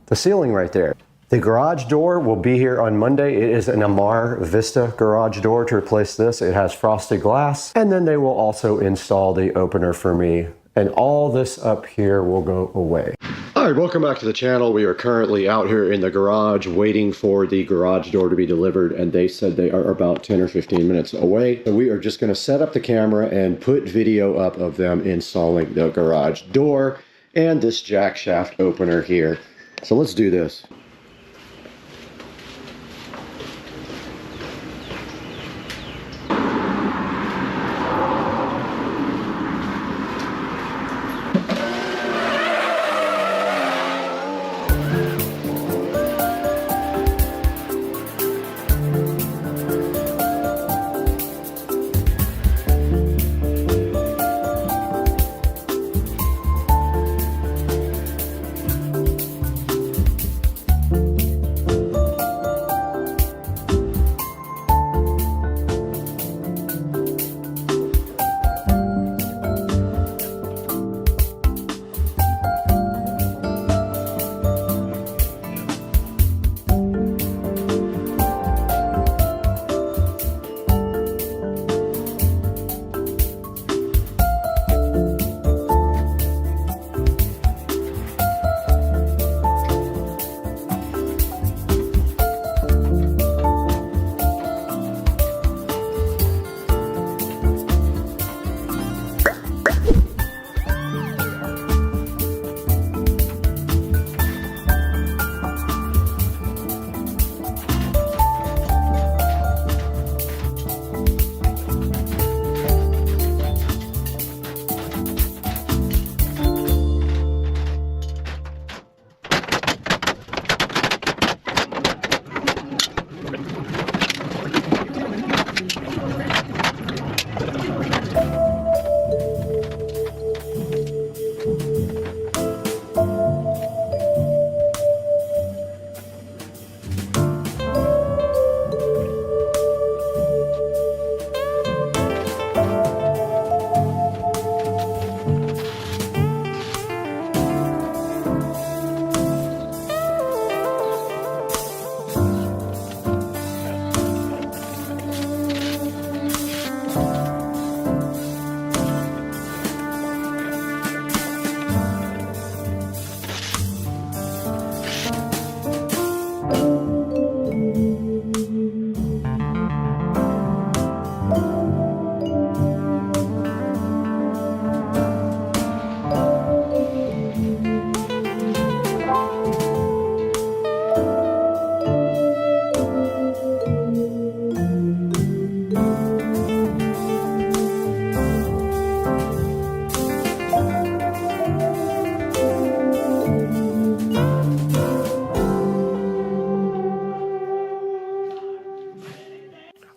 the ceiling right there. The garage door will be here on Monday. It is an Amar Vista garage door to replace this. It has frosted glass, and then they will also install the opener for me, and all this up here will go away. All right, welcome back to the channel. We are currently out here in the garage waiting for the garage door to be delivered, and they said they are about 10 or 15 minutes away. So we are just gonna set up the camera and put video up of them installing the garage door and this jack shaft opener here. So let's do this.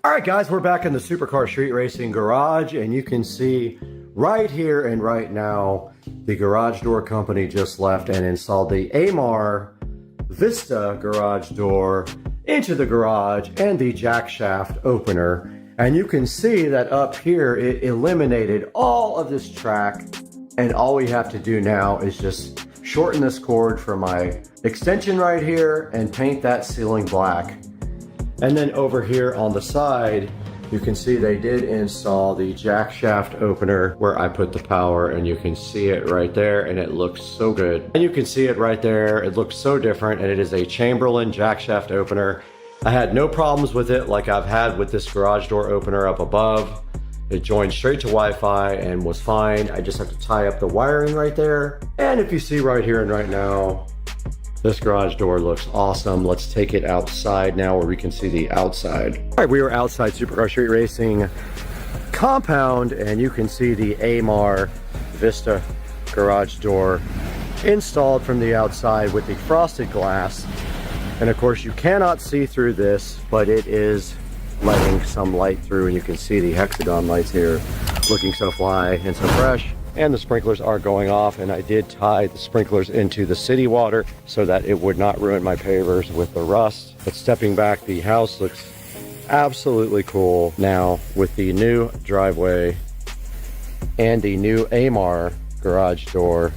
All right, guys, we're back in the Supercar Street Racing garage, and you can see right here and right now, the garage door company just left and installed the Amar Vista garage door into the garage and the jack shaft opener. And you can see that up here, it eliminated all of this track, and all we have to do now is just shorten this cord from my extension right here and paint that ceiling black. And then over here on the side, you can see they did install the jack shaft opener where I put the power, and you can see it right there, and it looks so good. And you can see it right there. It looks so different, and it is a Chamberlain jack shaft opener. I had no problems with it like I've had with this garage door opener up above. It joined straight to Wi-Fi and was fine. I just have to tie up the wiring right there. And if you see right here and right now, This garage door looks awesome. Let's take it outside now where we can see the outside. All right, we are outside Supercar Street Racing compound, and you can see the AMAR Vista garage door installed from the outside with the frosted glass. And of course you cannot see through this, but it is letting some light through, and you can see the hexagon lights here looking so fly and so fresh. And the sprinklers are going off, and I did tie the sprinklers into the city water so that it would not ruin my pavers with the rust. But stepping back, the house looks absolutely cool now with the new driveway and the new AMAR garage door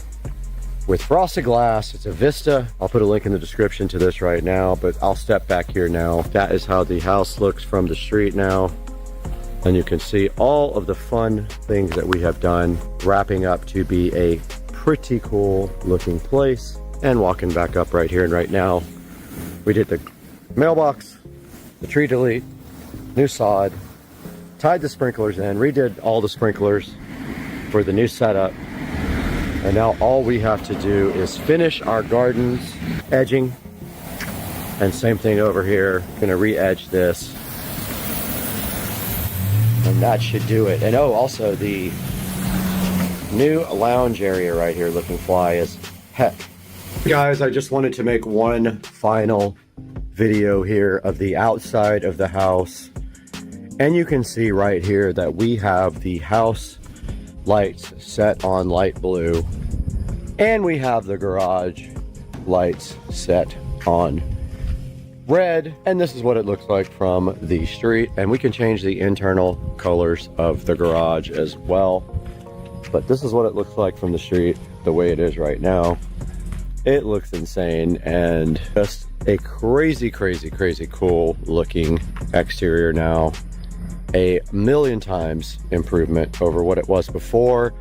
with frosted glass. It's a Vista. I'll put a link in the description to this right now, but I'll step back here now. That is how the house looks from the street now. And you can see all of the fun things that we have done, wrapping up to be a pretty cool looking place. And walking back up right here and right now, we did the mailbox, the tree delete, new sod, tied the sprinklers in, redid all the sprinklers for the new setup. And now all we have to do is finish our gardens, edging, and same thing over here. Gonna re-edge this. And that should do it. And oh, also the new lounge area right here looking fly as heck. Guys, I just wanted to make one final video here of the outside of the house. And you can see right here that we have the house lights set on light blue. And we have the garage lights set on red, and this is what it looks like from the street. And we can change the internal colors of the garage as well, but this is what it looks like from the street the way it is right now. It looks insane and just a crazy cool looking exterior now. A million times improvement over what it was before.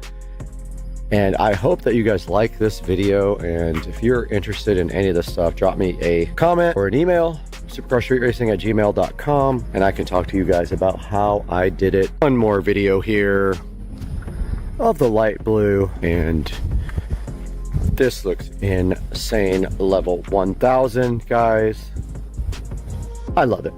And I hope that you guys like this video, and if you're interested in any of this stuff, drop me a comment or an email, supercarstreetracing@gmail.com, and I can talk to you guys about how I did it. One more video here of the light blue, and this looks insane. Level 1000, guys. I love it.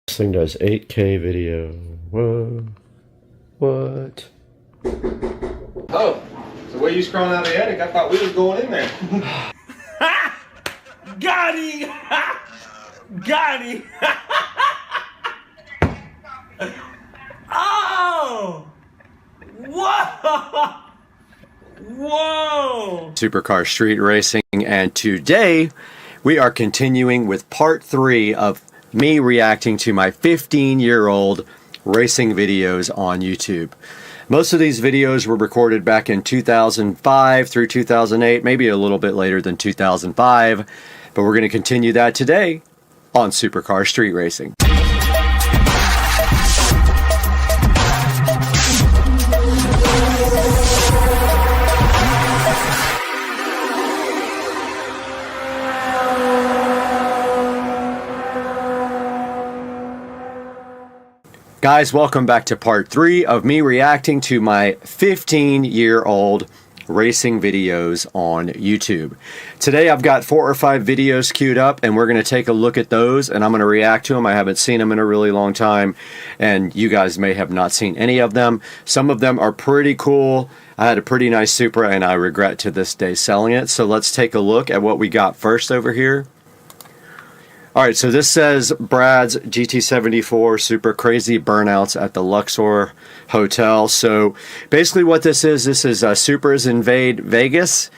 This thing does 8K video. Whoa. What? Oh, so where you scrolling out of the attic? I thought we was going in there. Got him! Got him! Oh! Whoa! Whoa! Supercar Street Racing, and today we are continuing with part 3 of me reacting to my 15-year-old racing videos on YouTube. Most of these videos were recorded back in 2005 through 2008, maybe a little bit later than 2005, but we're going to continue that today on Supercar Street Racing. Guys, welcome back to part 3 of me reacting to my 15-year-old racing videos on YouTube. Today I've got 4 or 5 videos queued up, and we're going to take a look at those, and I'm going to react to them. I haven't seen them in a really long time, and you guys may have not seen any of them. Some of them are pretty cool. I had a pretty nice Supra, and I regret to this day selling it. So let's take a look at what we got first over here. All right, so this says Brad's GT74 super crazy burnouts at the Luxor Hotel. So basically what this is Supras Invade Vegas,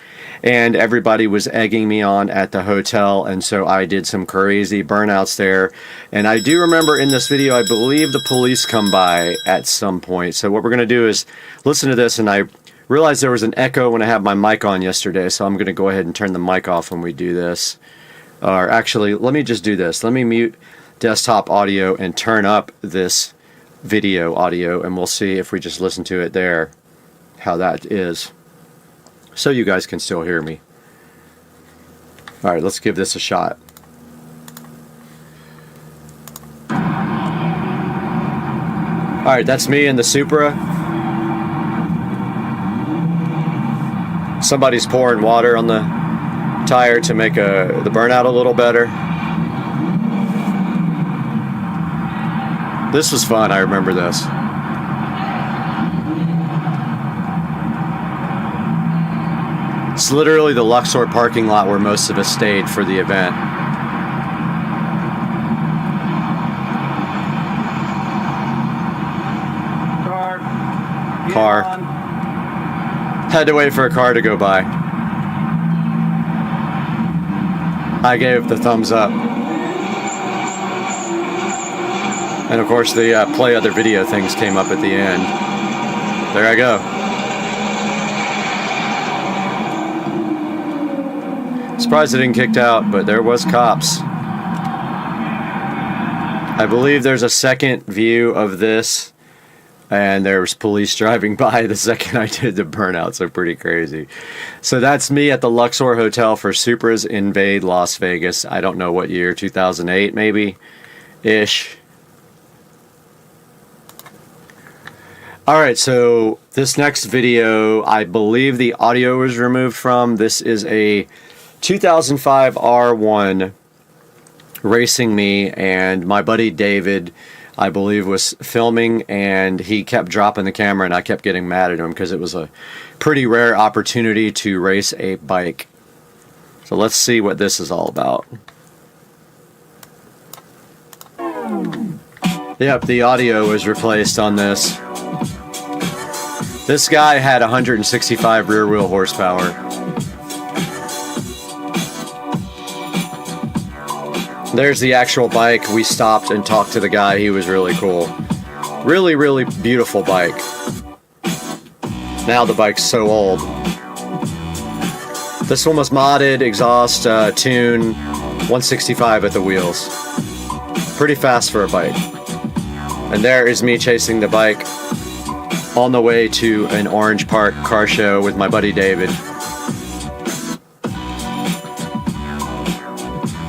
and everybody was egging me on at the hotel, and so I did some crazy burnouts there. And I do remember in this video, I believe the police come by at some point. So what we're going to do is listen to this, and I realized there was an echo when I had my mic on yesterday, so I'm going to go ahead and turn the mic off when we do this. Or actually, let me just do this. Let me mute desktop audio and turn up this video audio, and we'll see if we just listen to it there, how that is. So you guys can still hear me. All right, let's give this a shot. All right, that's me in the Supra. Somebody's pouring water on the tire to make the burnout a little better. This was fun, I remember this. It's literally the Luxor parking lot where most of us stayed for the event. Car. Had to wait for a car to go by. I gave the thumbs up. And of course the play other video things came up at the end. There I go. Surprised it didn't kicked out, but there was cops. I believe there's a second view of this, and there was police driving by the second I did the burnout, so pretty crazy. So that's me at the Luxor Hotel for Supras Invade Las Vegas. I don't know what year, 2008 maybe, ish. Alright, so this next video, I believe the audio was removed from. This is a 2005 R1 racing me, and my buddy David, I believe, was filming, and he kept dropping the camera, and I kept getting mad at him because it was a pretty rare opportunity to race a bike. So let's see what this is all about. Yep, the audio was replaced on this. This guy had 165 rear wheel horsepower. There's the actual bike. We stopped and talked to the guy. He was really cool. Really, really beautiful bike. Now the bike's so old. This one was modded, exhaust, tune, 165 at the wheels. Pretty fast for a bike. And there is me chasing the bike on the way to an Orange Park car show with my buddy David.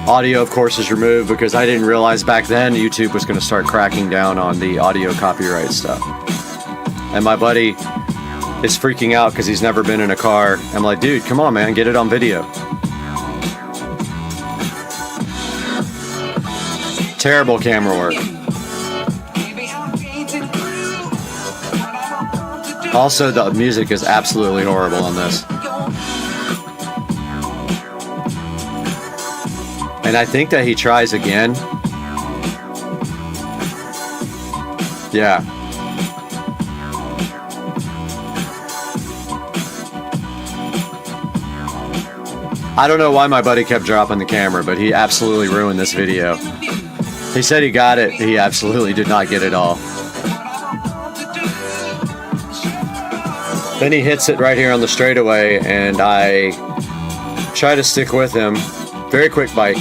Audio, of course, is removed because I didn't realize back then YouTube was going to start cracking down on the audio copyright stuff. And my buddy is freaking out because he's never been in a car. I'm like, dude, come on, man, get it on video. Terrible camera work. Also, the music is absolutely horrible on this. And I think that he tries again. Yeah. I don't know why my buddy kept dropping the camera, but he absolutely ruined this video. He said he got it. He absolutely did not get it all. Then he hits it right here on the straightaway, and I try to stick with him. Very quick bike.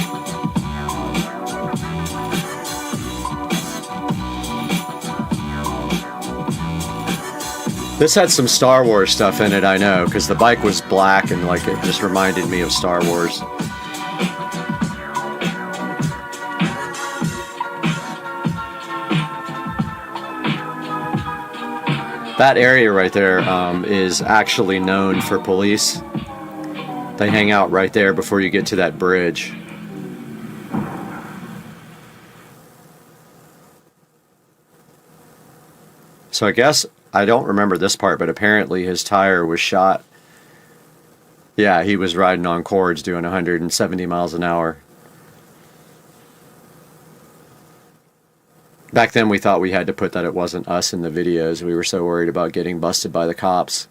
This had some Star Wars stuff in it, I know, because the bike was black and like it just reminded me of Star Wars. That area right there is actually known for police. They hang out right there before you get to that bridge. So I guess, I don't remember this part, but apparently his tire was shot. Yeah, he was riding on cords doing 170 miles an hour. Back then we thought we had to put that it wasn't us in the videos. We were so worried about getting busted by the cops.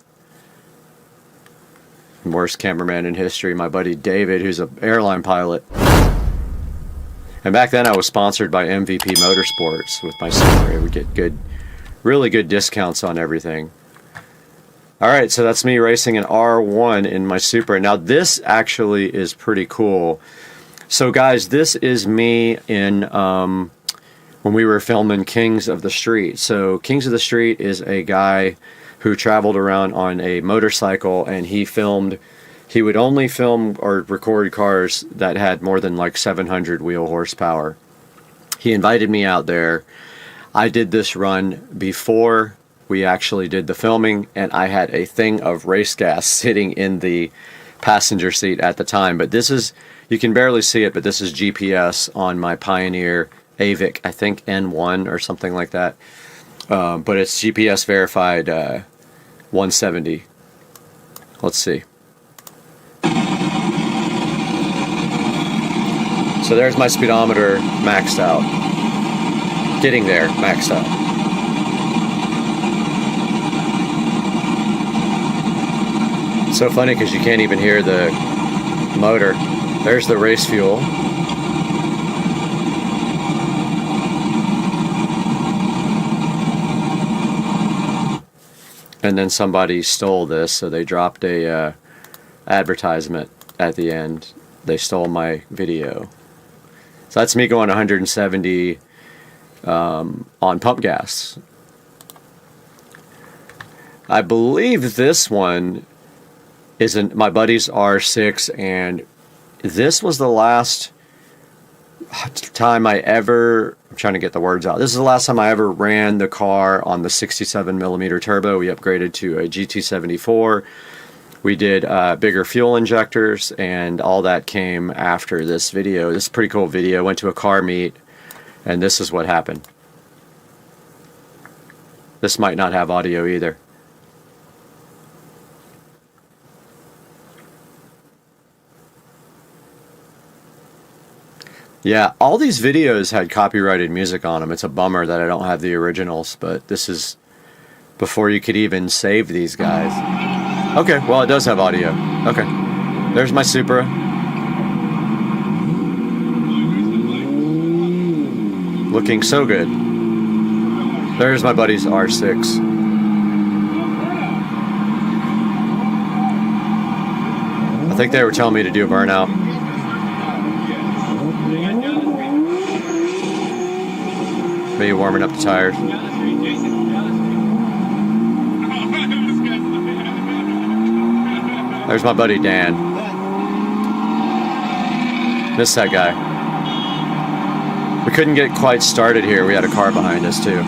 Worst cameraman in history, my buddy David, who's an airline pilot. And back then I was sponsored by MVP Motorsports with my Supra. We get good, really good discounts on everything. Alright, so that's me racing an R1 in my Supra. Now this actually is pretty cool. So guys, this is me in when we were filming Kings of the Street. So Kings of the Street is a guy who traveled around on a motorcycle, and he would only film or record cars that had more than like 700 wheel horsepower. He invited me out there. I did this run before we actually did the filming, and I had a thing of race gas sitting in the passenger seat at the time. But this is, you can barely see it, but this is GPS on my Pioneer AVIC, I think N1 or something like that. But it's GPS verified 170. Let's see. So there's my speedometer maxed out. Getting there, maxed out. So funny because you can't even hear the motor. There's the race fuel. And then somebody stole this, so they dropped a advertisement at the end. They stole my video. So that's me going 170 on pump gas. I believe this one isn't my buddy's R6, and this was the last time I ever, I'm trying to get the words out. This is the last time I ever ran the car on the 67mm turbo. We upgraded to a GT74. We did bigger fuel injectors, and all that came after this video. This is a pretty cool video. Went to a car meet, and this is what happened. This might not have audio either. Yeah, all these videos had copyrighted music on them. It's a bummer that I don't have the originals, but this is before you could even save these guys. Okay, well, it does have audio. Okay, there's my Supra. Looking so good. There's my buddy's R6. I think they were telling me to do a burnout. Maybe warming up the tires. There's my buddy Dan. Missed that guy. We couldn't get quite started here. We had a car behind us too.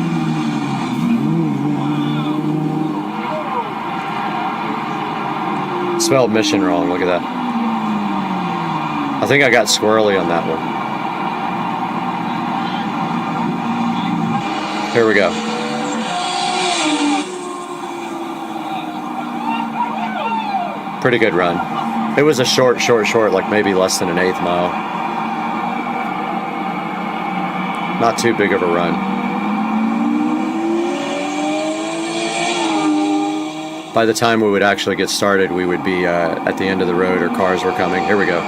Spelled mission wrong. Look at that. I think I got squirrely on that one. Here we go. Pretty good run. It was a short, like maybe less than an 1/8 mile. Not too big of a run. By the time we would actually get started, we would be at the end of the road, or cars were coming. Here we go.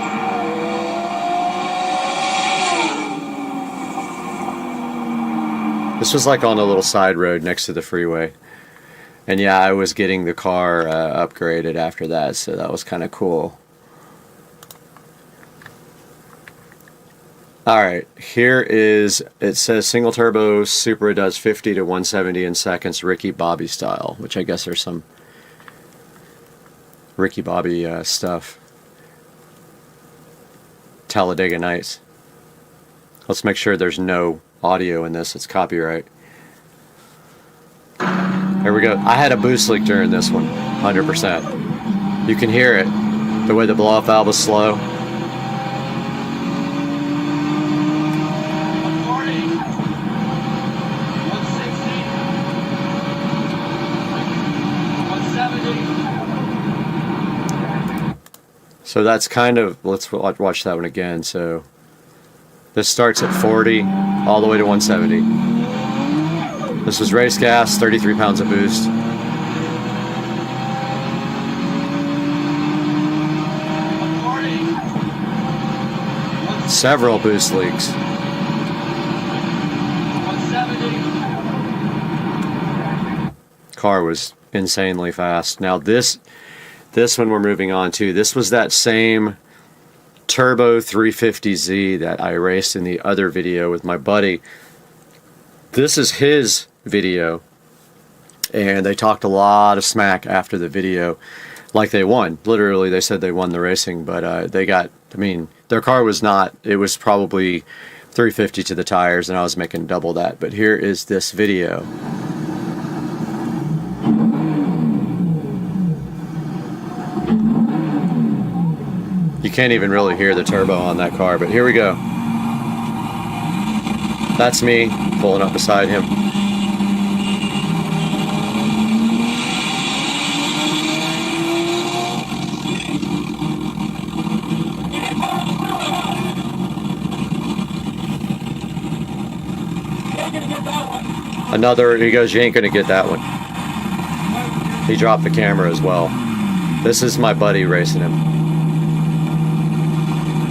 This was like on a little side road next to the freeway. And yeah, I was getting the car upgraded after that, so that was kind of cool. Alright, here is, it says single turbo Supra does 50 to 170 in seconds, Ricky Bobby style, which I guess there's some Ricky Bobby stuff. Talladega Nights. Let's make sure there's no audio in this, it's copyright. Here we go. I had a boost leak during this one, 100%. You can hear it, the way the blow-off valve is slow. So that's kind of, let's watch that one again. So this starts at 40 all the way to 170. This was race gas, 33 pounds of boost. Several boost leaks. 170. Car was insanely fast. Now this one we're moving on to, this was that same Turbo 350Z that I raced in the other video with my buddy. This is his video, and they talked a lot of smack after the video, like they won. Literally, they said they won the racing, but they got, I mean, their car was not, it was probably 350 to the tires, and I was making double that. But here is this video. You can't even really hear the turbo on that car, but here we go. That's me pulling up beside him. Another, he goes, you ain't gonna get that one. He dropped the camera as well. This is my buddy racing him.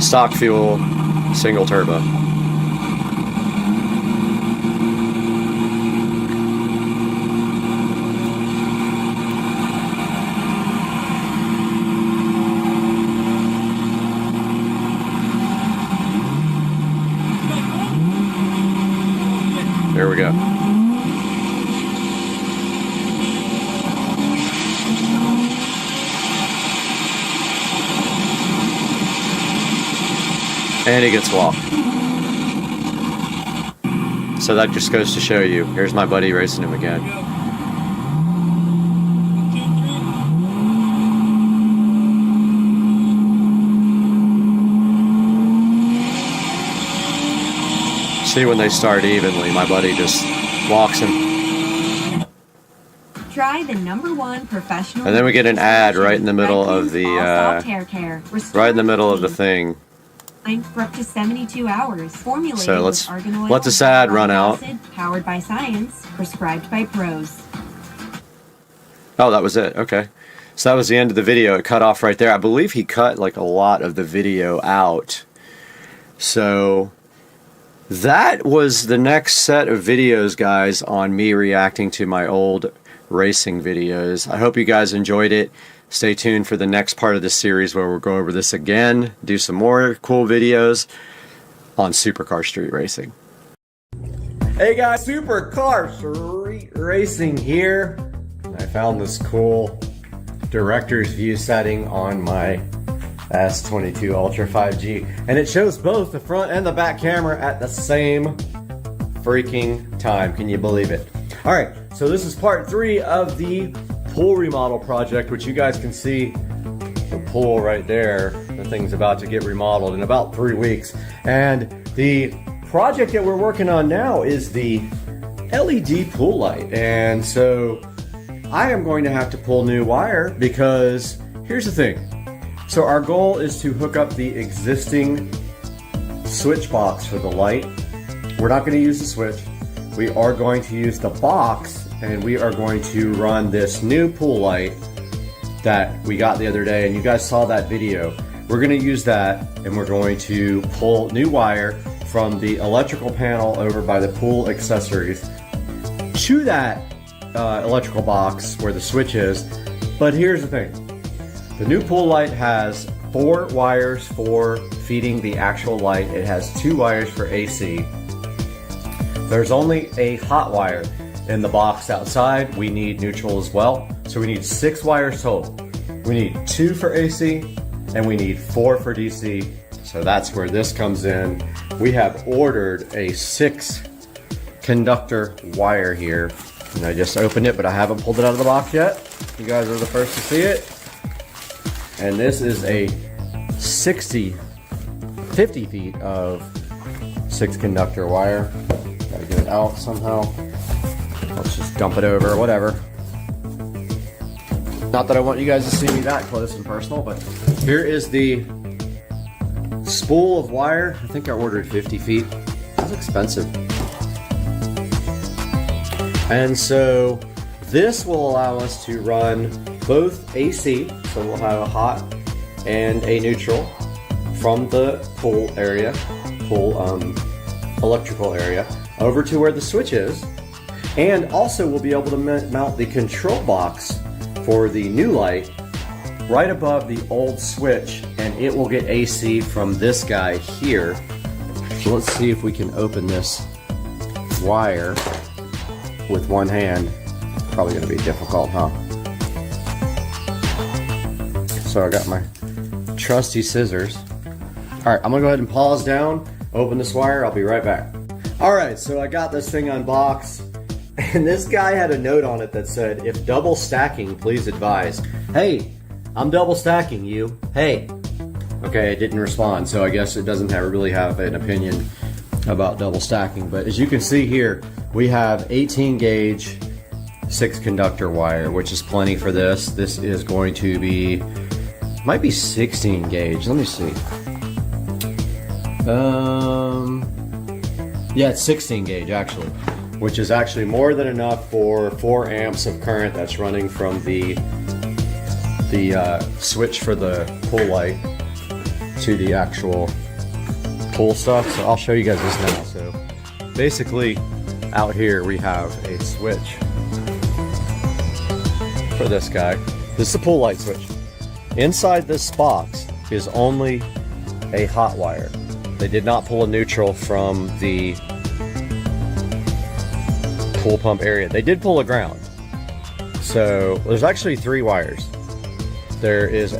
Stock fuel, single turbo. There we go. And he gets walked. So that just goes to show you. Here's my buddy racing him again. See, when they start evenly, my buddy just walks him. Try the #1 professional. And then we get an ad right in the middle of the right in the middle of the thing. For up to 72 hours. Formulated So let's with argan oil let this ad run out. acid, powered by science, prescribed by pros. Oh, that was it. Okay. So that was the end of the video. It cut off right there. I believe he cut like a lot of the video out. So that was the next set of videos, guys, on me reacting to my old racing videos. I hope you guys enjoyed it. Stay tuned for the next part of this series where we'll go over this again, do some more cool videos on supercar street racing. Hey guys, supercar street racing here. I found this cool director's view setting on my S22 Ultra 5G, and it shows both the front and the back camera at the same freaking time. Can you believe it? All right, so this is part 3 of the pool remodel project, which you guys can see the pool right there. The thing's about to get remodeled in about 3 weeks. And the project that we're working on now is the LED pool light. And so I am going to have to pull new wire because here's the thing. So our goal is to hook up the existing switch box for the light. We're not going to use the switch. We are going to use the box, and we are going to run this new pool light that we got the other day, and you guys saw that video. We're going to use that, and we're going to pull new wire from the electrical panel over by the pool accessories to that electrical box where the switch is. But here's the thing. The new pool light has 4 wires for feeding the actual light. It has 2 wires for AC. There's only a hot wire in the box outside. We need neutral as well. So we need 6 wires total. We need 2 for AC and we need 4 for DC. So that's where this comes in. We have ordered a 6 conductor wire here. And I just opened it, but I haven't pulled it out of the box yet. You guys are the first to see it. And this is a 50 feet of 6 conductor wire. Gotta get it out somehow. Let's just dump it over, whatever. Not that I want you guys to see me that close and personal, but here is the spool of wire. I think I ordered 50 feet. That's expensive. And so this will allow us to run both AC, so we'll have a hot and a neutral from the pool area, electrical area, over to where the switch is. And also we'll be able to mount the control box for the new light right above the old switch, and it will get AC from this guy here. So let's see if we can open this wire with one hand. Probably gonna be difficult, huh? So I got my trusty scissors. All right, I'm gonna go ahead and pause down, open this wire, I'll be right back. All right, so I got this thing unboxed, and this guy had a note on it that said, if double stacking, please advise. Hey, I'm double stacking you, hey. Okay, it didn't respond, so I guess it doesn't really have an opinion about double stacking, but as you can see here, we have 18 gauge 6 conductor wire, which is plenty for this. This is going to be, might be 16 gauge, let me see. Yeah, it's 16 gauge actually, which is actually more than enough for 4 amps of current that's running from the switch for the pool light to the actual pool stuff. So I'll show you guys this now. So basically out here we have a switch for this guy. This is the pool light switch. Inside this box is only a hot wire. They did not pull a neutral from the pool pump area. They did pull a ground. So there's actually 3 wires. There is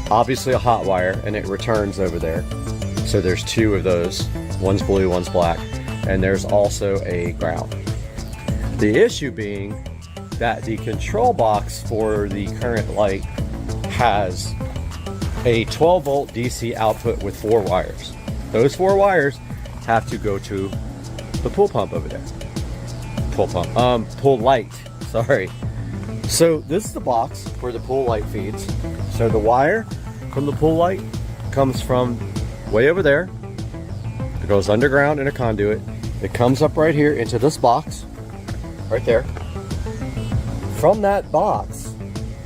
obviously a hot wire, and it returns over there. So there's 2 of those. One's blue, one's black. And there's also a ground. The issue being that the control box for the current light has a 12 volt DC output with 4 wires. Those 4 wires have to go to the pool pump over there. Pool light, sorry. So this is the box where the pool light feeds. So the wire from the pool light comes from way over there. It goes underground in a conduit. It comes up right here into this box, right there. From that box,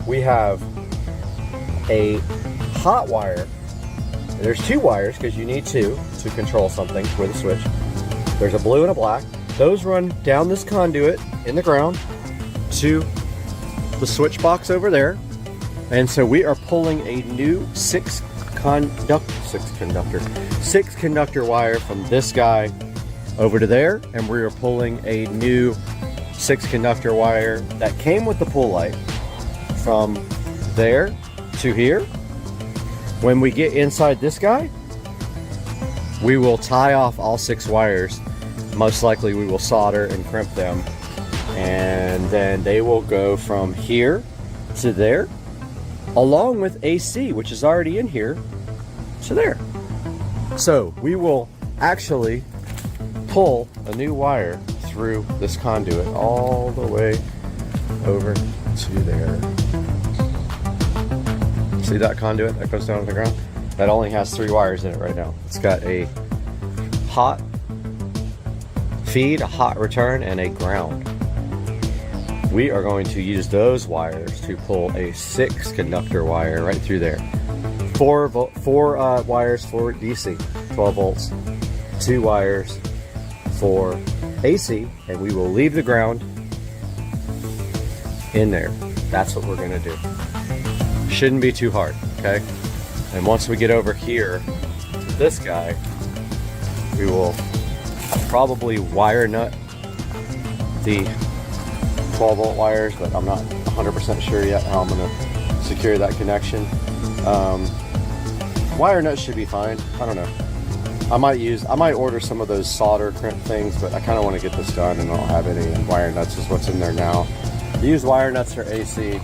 we have a hot wire. There's 2 wires because you need 2 to control something with a switch. There's a blue and a black. Those run down this conduit in the ground to the switch box over there. And so we are pulling a new 6 conductor wire from this guy over to there, and we are pulling a new 6 conductor wire that came with the pool light from there to here. When we get inside this guy, we will tie off all 6 wires. Most likely we will solder and crimp them, and then they will go from here to there, along with AC, which is already in here, to there. So we will actually pull a new wire through this conduit all the way over to there. See that conduit that goes down to the ground? That only has 3 wires in it right now. It's got a hot feed, a hot return, and a ground. We are going to use those wires to pull a 6 conductor wire right through there. 4 wires for DC, 12 volts, 2 wires for AC, and we will leave the ground in there. That's what we're gonna do. Shouldn't be too hard, okay? And once we get over here to this guy, we will probably wire nut the 12 volt wires, but I'm not 100% sure yet how I'm gonna secure that connection. Wire nuts should be fine. I don't know. I might order some of those solder crimp things, but I kind of want to get this done, and I don't have any wire nuts. Is what's in there now. I use wire nuts for AC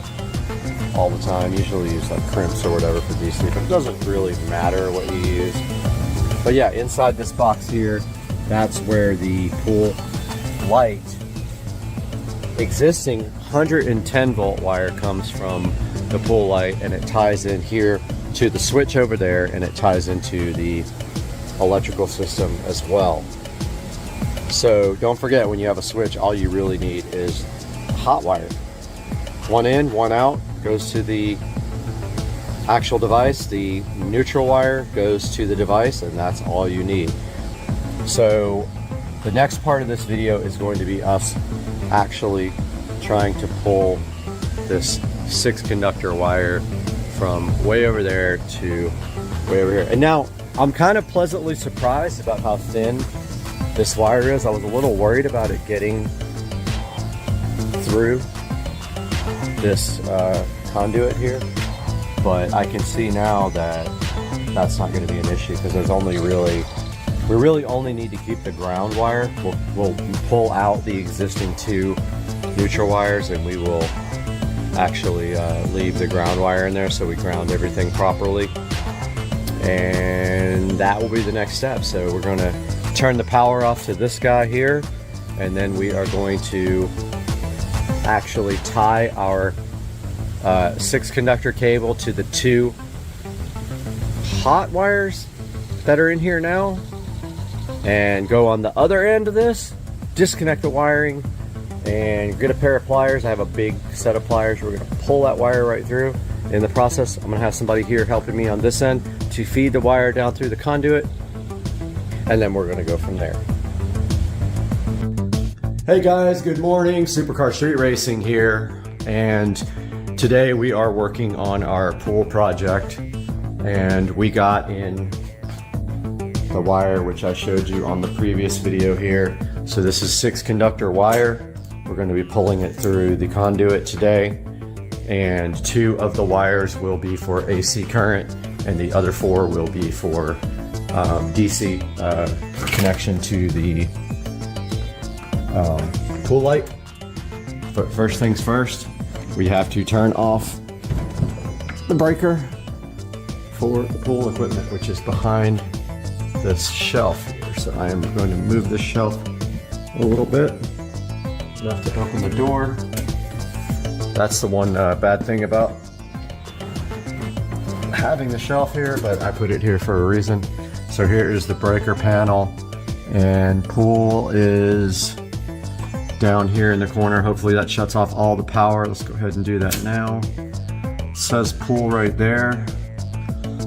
all the time. Usually use like crimps or whatever for DC, but it doesn't really matter what you use. But yeah, inside this box here, that's where the pool light existing 110 volt wire comes from the pool light, and it ties in here to the switch over there, and it ties into the electrical system as well. So don't forget, when you have a switch, all you really need is hot wire. One in, one out, goes to the actual device. The neutral wire goes to the device, and that's all you need. So the next part of this video is going to be us actually trying to pull this 6 conductor wire from way over there to way over here. And now I'm kind of pleasantly surprised about how thin this wire is. I was a little worried about it getting through this conduit here, but I can see now that that's not going to be an issue, because there's only really, we really only need to keep the ground wire. We'll pull out the existing 2 neutral wires, and we will actually leave the ground wire in there, so we ground everything properly, and that will be the next step. So we're going to turn the power off to this guy here, and then we are going to actually tie our 6 conductor cable to the 2 hot wires that are in here now, and go on the other end of this, disconnect the wiring, and get a pair of pliers. I have a big set of pliers. We're going to pull that wire right through. In the process, I'm going to have somebody here helping me on this end to feed the wire down through the conduit, and then we're going to go from there. Hey guys, good morning. Supercar Street Racing here, and today we are working on our pool project, and we got in the wire which I showed you on the previous video here. So this is 6 conductor wire. We're going to be pulling it through the conduit today, and 2 of the wires will be for AC current, and the other 4 will be for DC connection to the pool light. But first things first, we have to turn off the breaker for the pool equipment, which is behind this shelf here. So I am going to move this shelf a little bit. Enough to open the door. That's the one bad thing about having the shelf here, but I put it here for a reason. So here is the breaker panel, and pool is down here in the corner. Hopefully that shuts off all the power. Let's go ahead and do that now. It says pool right there.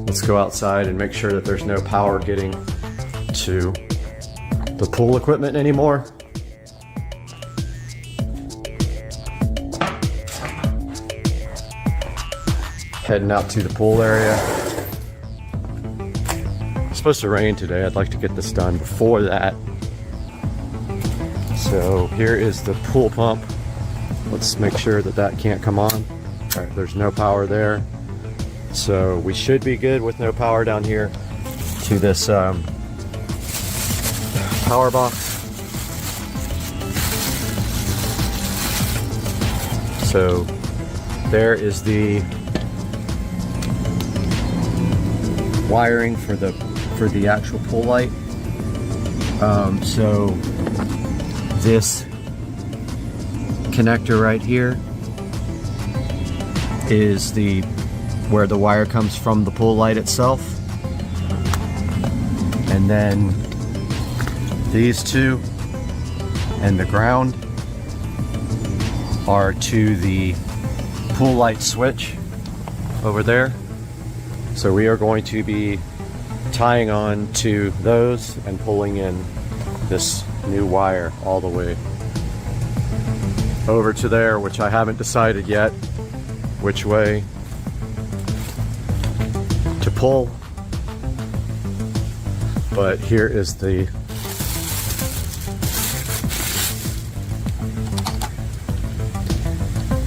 Let's go outside and make sure that there's no power getting to the pool equipment anymore. Heading out to the pool area. It's supposed to rain today. I'd like to get this done before that. So here is the pool pump. Let's make sure that that can't come on. All right, there's no power there. So we should be good with no power down here to this power box. So there is the wiring for the actual pool light. So this connector right here is where the wire comes from the pool light itself, and then these 2 and the ground are to the pool light switch over there. So we are going to be tying on to those and pulling in this new wire all the way over to there, which I haven't decided yet which way to pull. But here is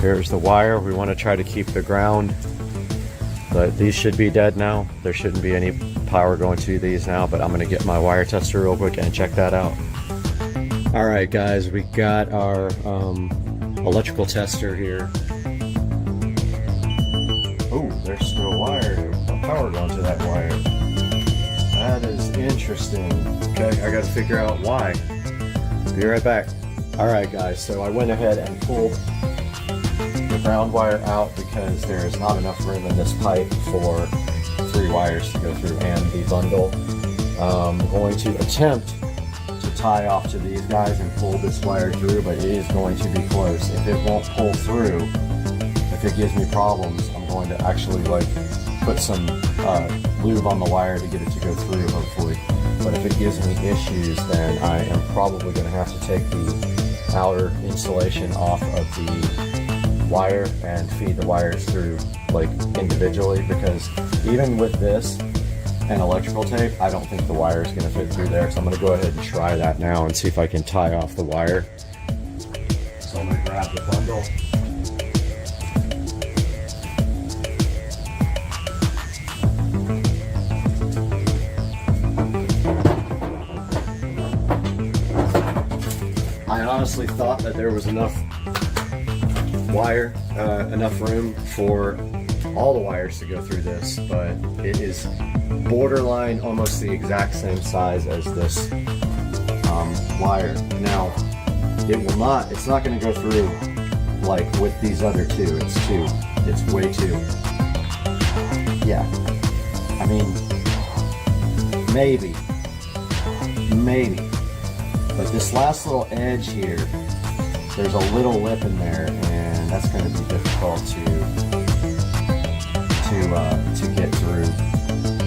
here's the wire. We want to try to keep the ground, but these should be dead now. There shouldn't be any power going to these now, but I'm going to get my wire tester real quick and check that out. All right guys, we got our electrical tester here. Oh, there's still power going to that wire. That is interesting. Okay, I got to figure out why. Be right back. All right guys, so I went ahead and pulled the ground wire out because there is not enough room in this pipe for 3 wires to go through and the bundle. I'm going to attempt to tie off to these guys and pull this wire through, but it is going to be close. If it won't pull through, if it gives me problems, I'm going to actually like put some lube on the wire to get it to go through, hopefully. But if it gives me issues, then I am probably going to have to take the outer insulation off of the wire and feed the wires through like individually, because even with this and electrical tape, I don't think the wire is going to fit through there. So I'm going to go ahead and try that now and see if I can tie off the wire. So I'm going to grab the bundle. I honestly thought that there was enough wire, enough room for all the wires to go through this, but it is borderline almost the exact same size as this wire. Now, it's not going to go through like with these other two. It's way too. Yeah, I mean, maybe, but this last little edge here, there's a little lip in there, and that's going to be difficult to get through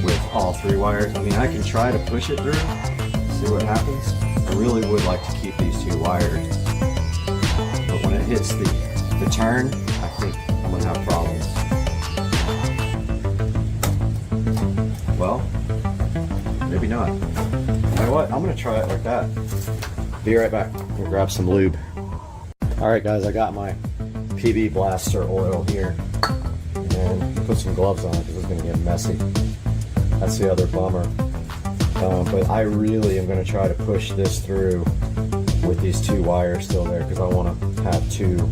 with all three wires. I mean, I can try to push it through, see what happens. I really would like to keep these two wired, but when it hits the turn, I think I'm going to have problems. Well, maybe not. You know what? I'm going to try it like that. Be right back. I'm going to grab some lube. Alright guys, I got my PB Blaster oil here, and put some gloves on it because it's going to get messy. That's the other bummer. But I really am going to try to push this through with these two wires still there, because I want to have two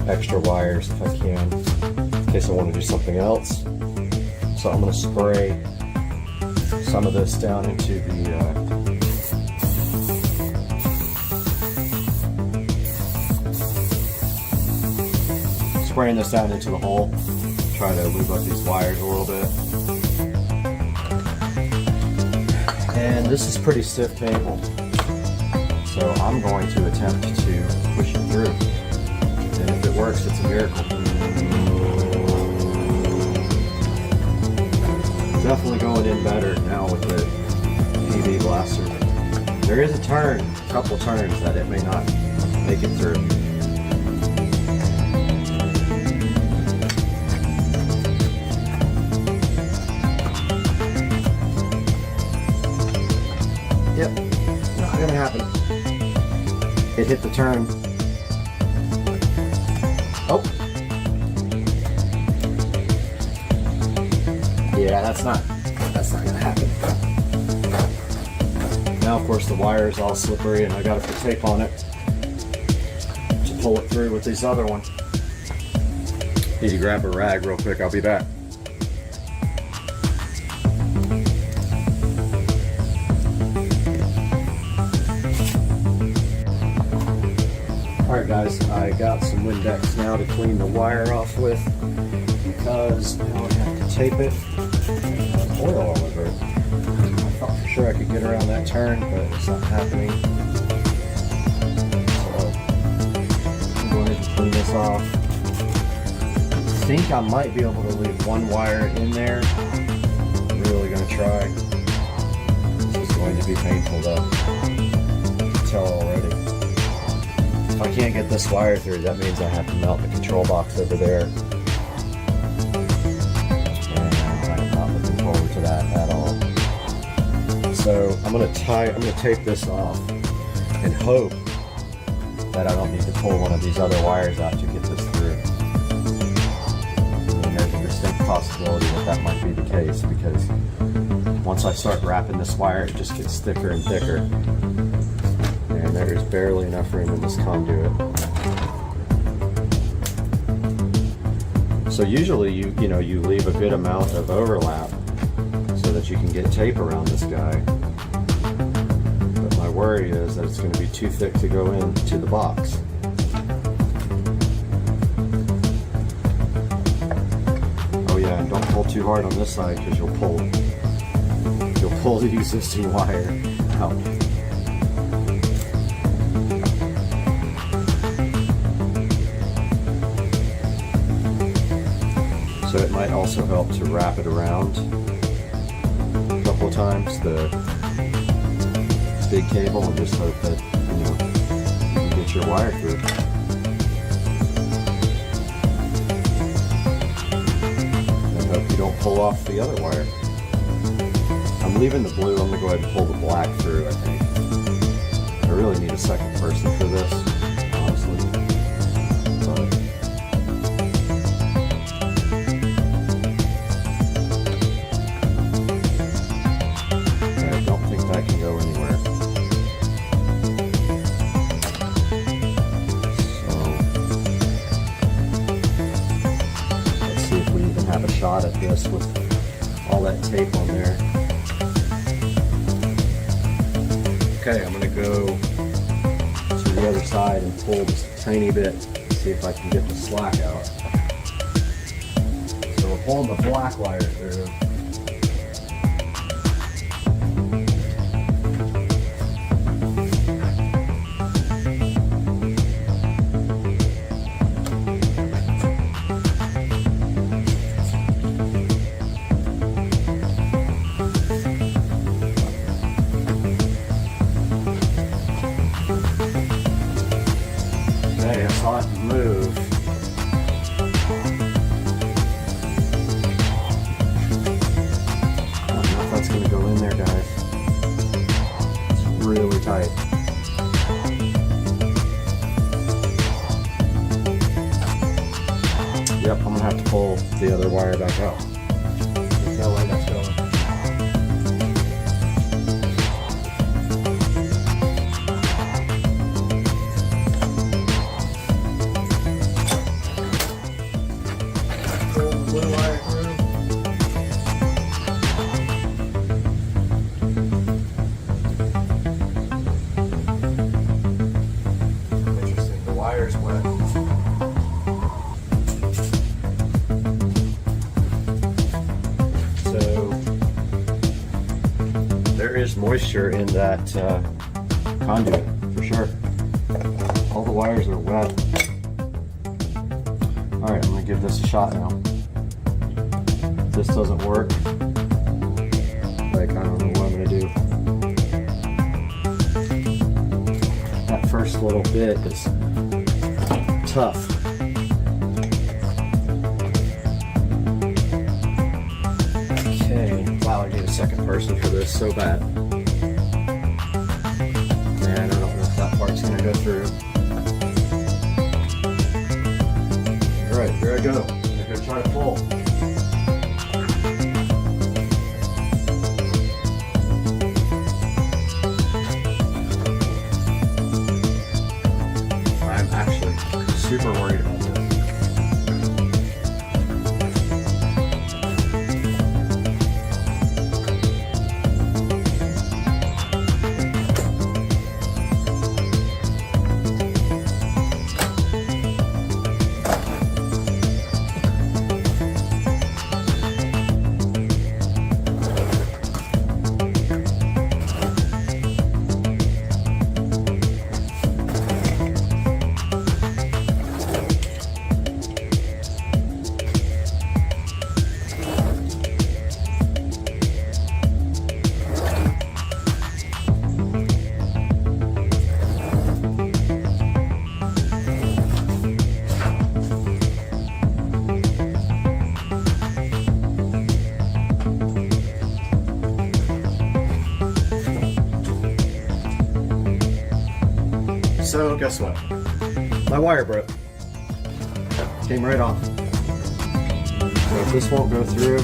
extra wires if I can, in case I want to do something else. So I'm going to spray some of this down into the spraying this down into the hole. Try to lube up these wires a little bit. And this is pretty stiff cable, so I'm going to attempt to push it through. And if it works, it's a miracle. Definitely going in better now with the PB Blaster. There is a couple turns that it may not make it through. Yep, not gonna happen. It hit the turn. Oh. Yeah, that's not gonna happen. Now, of course, the wire is all slippery, and I gotta put tape on it to pull it through with this other one. Need to grab a rag real quick. I'll be back. Alright guys, I got some Windex now to clean the wire off with, because now I have to tape it. There's oil all over it. I thought for sure I could get around that turn, but it's not happening. So I'm going to clean this off. I think I might be able to leave one wire in there. I'm really going to try. This is going to be painful though. I can tell already. If I can't get this wire through, that means I have to mount the control box over there. And I'm not looking forward to that at all. So I'm gonna tape this off and hope that I don't need to pull one of these other wires out to get this through. And there's a distinct possibility that might be the case, because once I start wrapping this wire, it just gets thicker and thicker. And there's barely enough room in this conduit. So usually you leave a good amount of overlap so that you can get tape around this guy. But my worry is that it's going to be too thick to go into the box. Oh yeah, and don't pull too hard on this side, because you'll pull the existing wire out. also help to wrap it around a couple of times, the big cable, and just hope that, you know, you can get your wire through. And hope you don't pull off the other wire. I'm leaving the blue. I'm going to go ahead and pull the black through, I think. I really need a second person for this, honestly. But I don't think that can go anywhere. So let's see if we even have a shot at this with all that tape on there. Okay, I'm going to go to the other side and pull just a tiny bit to see if I can get the slack out. So we're pulling the black wire through. Okay, I saw it move. I don't know if that's going to go in there, guys. It's really tight. Yep, I'm going to have to pull the other wire back out. There's no way that's going. Blue wire through. Interesting, the wire's wet. So there is moisture in that conduit for sure. All the wires are wet. Alright, I'm going to give this a shot now. If this doesn't work, like, I don't know what I'm going to do. That first little bit is tough. Okay, wow, I need a second person for this so bad. Man, I don't know if that part's going to go through. Alright, here I go. I'm going to try to pull. I'm actually super worried about this. So guess what? My wire broke. Came right off. So if this won't go through,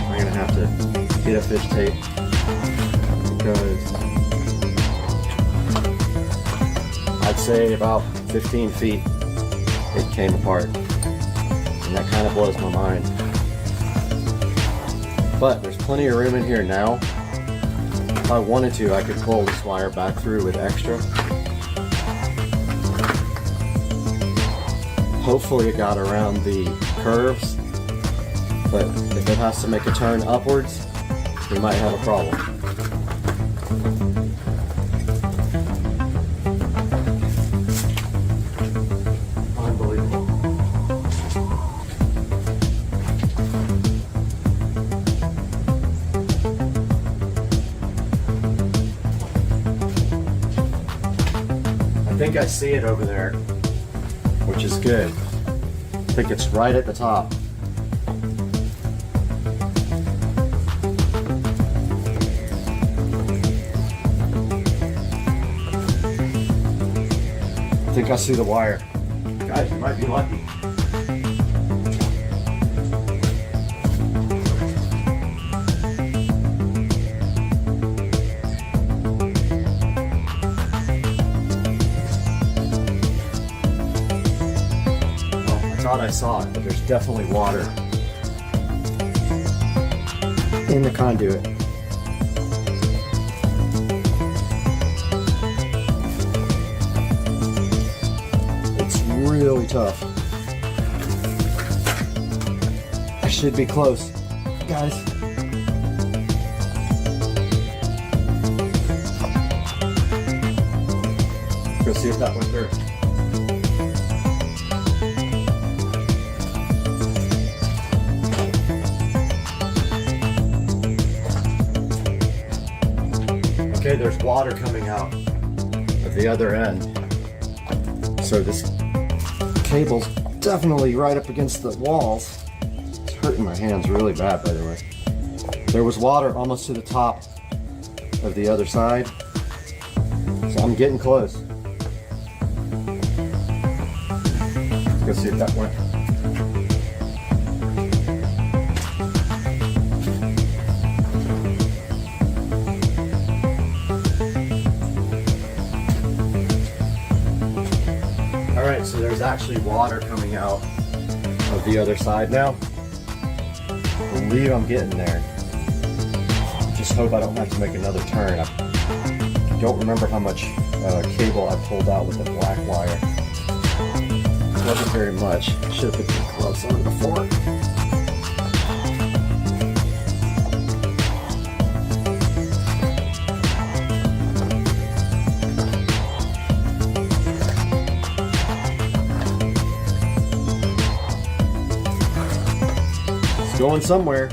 I'm gonna have to get a fish tape because I'd say about 15 feet it came apart. And that kind of blows my mind. But there's plenty of room in here now. If I wanted to, I could pull this wire back through with extra. Hopefully it got around the curves, but if it has to make a turn upwards, we might have a problem. Unbelievable. think I see it over there, which is good. I think it's right at the top. I think I see the wire. Guys, you might be lucky. I thought I saw it, but there's definitely water in the conduit. It's really tough. I should be close, guys. Go see if that went through. Okay, there's water coming out of the other end. So this cable's definitely right up against the walls. It's hurting my hands really bad, by the way. There was water almost to the top of the other side. So I'm getting close. Let's go see if that went. Alright, so there's actually water coming out of the other side now. I believe I'm getting there. Just hope I don't have to make another turn. I don't remember how much cable I pulled out with the black wire. It wasn't very much. Should have put some gloves on before. Going somewhere.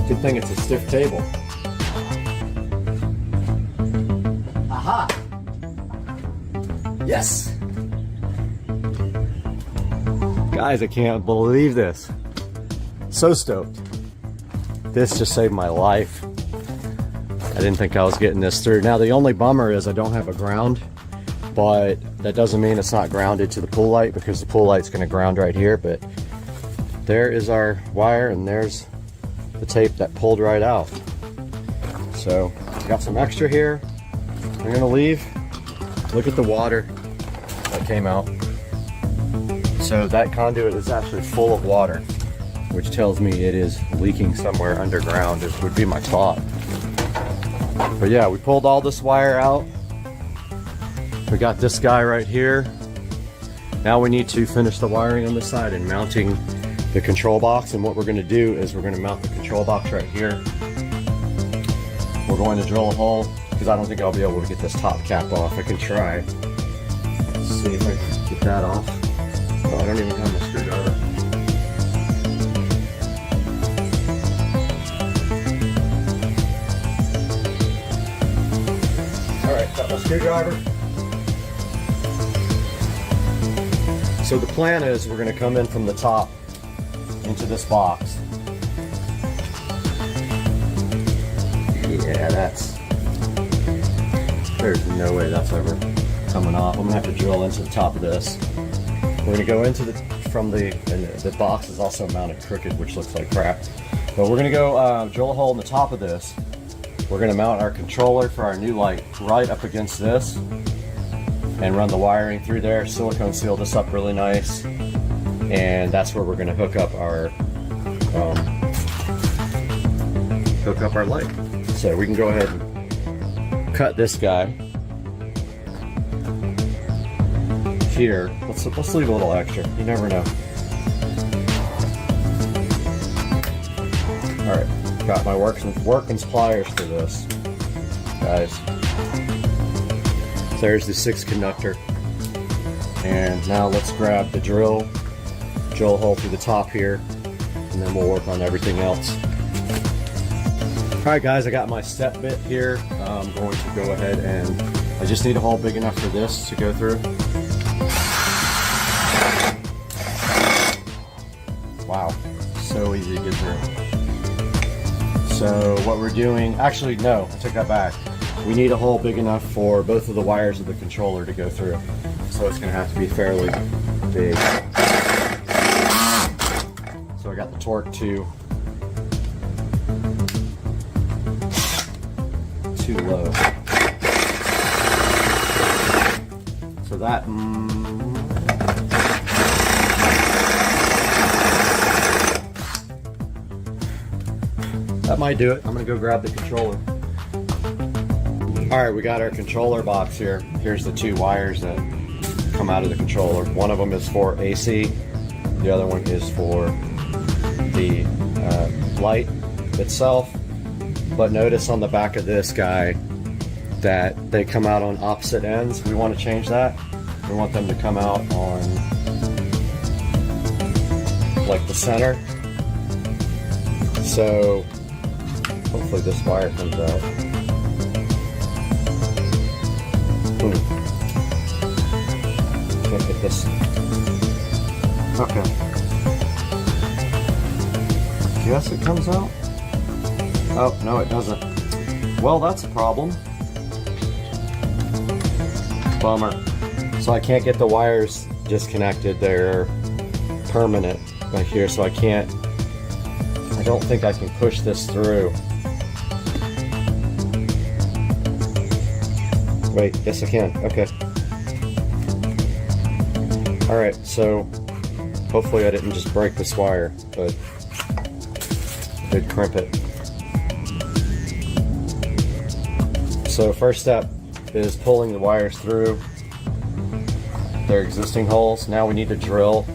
Good thing it's a stiff cable. Aha! Yes! Guys, I can't believe this. So stoked. This just saved my life. I didn't think I was getting this through. Now the only bummer is I don't have a ground, but that doesn't mean it's not grounded to the pool light, because the pool light's gonna ground right here. But there is our wire, and there's the tape that pulled right out. So got some extra here. We're gonna leave. Look at the water that came out. So that conduit is actually full of water, which tells me it is leaking somewhere underground. This would be my thought. But yeah, we pulled all this wire out. We got this guy right here. Now we need to finish the wiring on this side and mounting the control box. And what we're going to do is we're going to mount the control box right here. We're going to drill a hole, because I don't think I'll be able to get this top cap off. I can try. Let's see if I can get that off. Oh, I don't even have my screwdriver. Alright, got my screwdriver. So the plan is we're going to come in from the top into this box. Yeah, there's no way that's ever coming off. I'm gonna have to drill into the top of this. We're gonna go into and the box is also mounted crooked, which looks like crap. But we're gonna go drill a hole in the top of this. We're gonna mount our controller for our new light right up against this and run the wiring through there, silicone seal this up really nice. And that's where we're going to hook up our light. So we can go ahead and cut this guy here. Let's leave a little extra. You never know. All right, got my workman's pliers for this, guys. There's the 6 conductor, and now let's grab the drill a hole through the top here, and then we'll work on everything else. Alright guys, I got my step bit here. I'm going to go ahead and I just need a hole big enough for this to go through. Wow, so easy to get through. So what we're doing, actually no, I take that back. We need a hole big enough for both of the wires of the controller to go through. So it's gonna have to be fairly big. So I got the torque too low. So that that might do it. I'm gonna go grab the controller. All right, we got our controller box here. Here's the two wires that come out of the controller. One of them is for AC. The other one is for the light itself. But notice on the back of this guy that they come out on opposite ends. We want to change that. We want them to come out on like the center. So hopefully this wire comes out. Can't get this. Okay. Guess it comes out. Oh, no, it doesn't. Well, that's a problem. Bummer. So I can't get the wires disconnected. They're permanent right here, so I don't think I can push this through. Wait, yes I can. Okay. Alright, so hopefully I didn't just break this wire, but I did crimp it. So first step is pulling the wires through their existing holes. Now we need to drill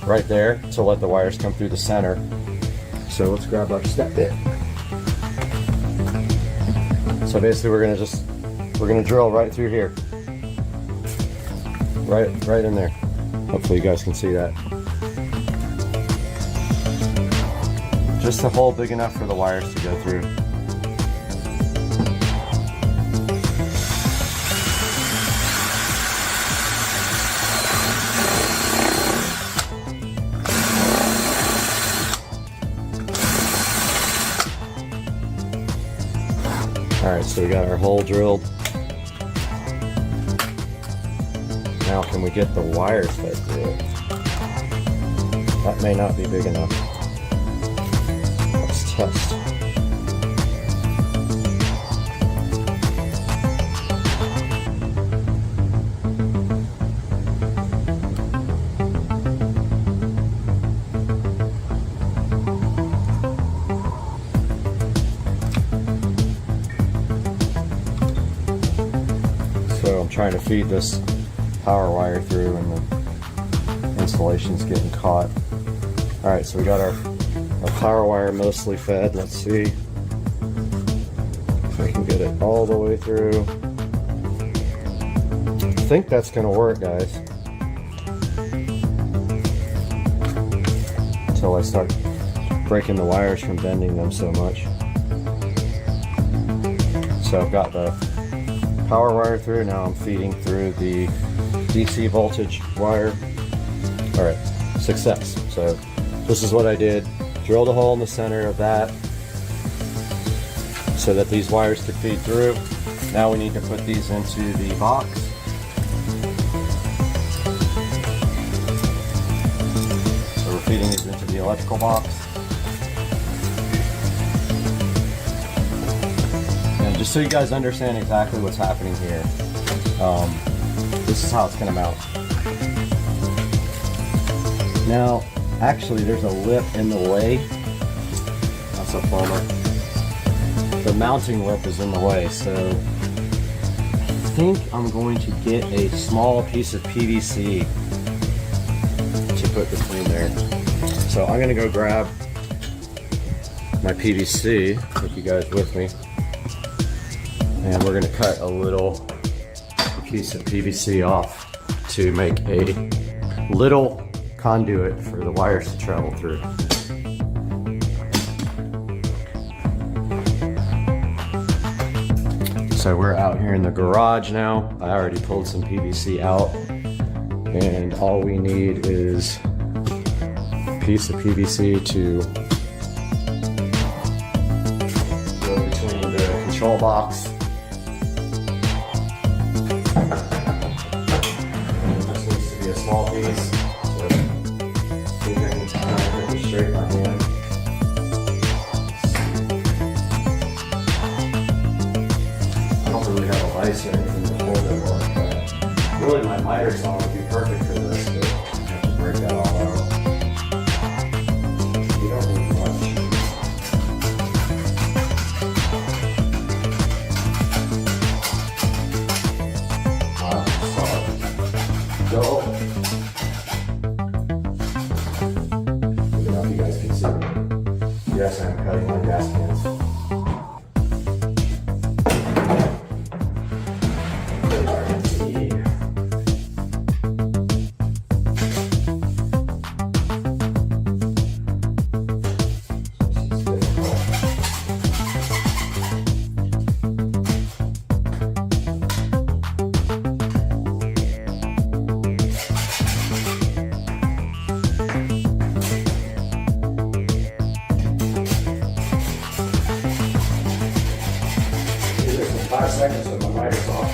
right there to let the wires come through the center. So let's grab our step bit. So basically we're gonna drill right through here. Right in there. Hopefully you guys can see that. Just a hole big enough for the wires to go through. Alright, so we got our hole drilled. Now can we get the wires fed through it? That may not be big enough. Let's test. So I'm trying to feed this power wire through and the installation's getting caught. Alright, so we got our power wire mostly fed. Let's see if I can get it all the way through. I think that's gonna work, guys. Until I start breaking the wires from bending them so much. So I've got the power wire through. Now I'm feeding through the DC voltage wire. Alright, success. So this is what I did. Drilled a hole in the center of that so that these wires could feed through. Now we need to put these into the box. So we're feeding these into the electrical box. And just so you guys understand exactly what's happening here, this is how it's going to mount. Now, actually, there's a lip in the way. That's a bummer. The mounting lip is in the way, so I think I'm going to get a small piece of PVC to put between there. So I'm going to go grab my PVC, take you guys with me, and we're going to cut a little piece of PVC off to make a little conduit for the wires to travel through. So we're out here in the garage now. I already pulled some PVC out, and all we need is a piece of PVC to go between the control box. And this needs to be a small piece, so see if I can get it straight by hand. Really have a vice or anything to hold it on, but really my miter saw would be perfect for this, but I have to break that all out. You don't need much. Solid. Go. I don't know if you guys can see me. Yes, I'm cutting my gas cans. There's 5 seconds with my miter's off.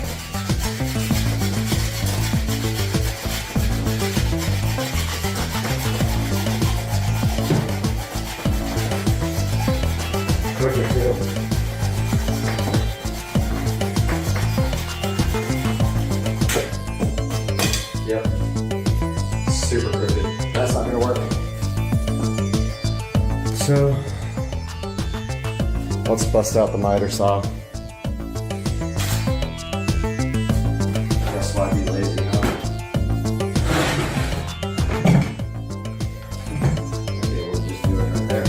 Quicker too. Yep. Super crooked. That's not gonna work. So let's bust out the miter saw. That's why I'd be lazy, huh? Maybe we'll just do it right there.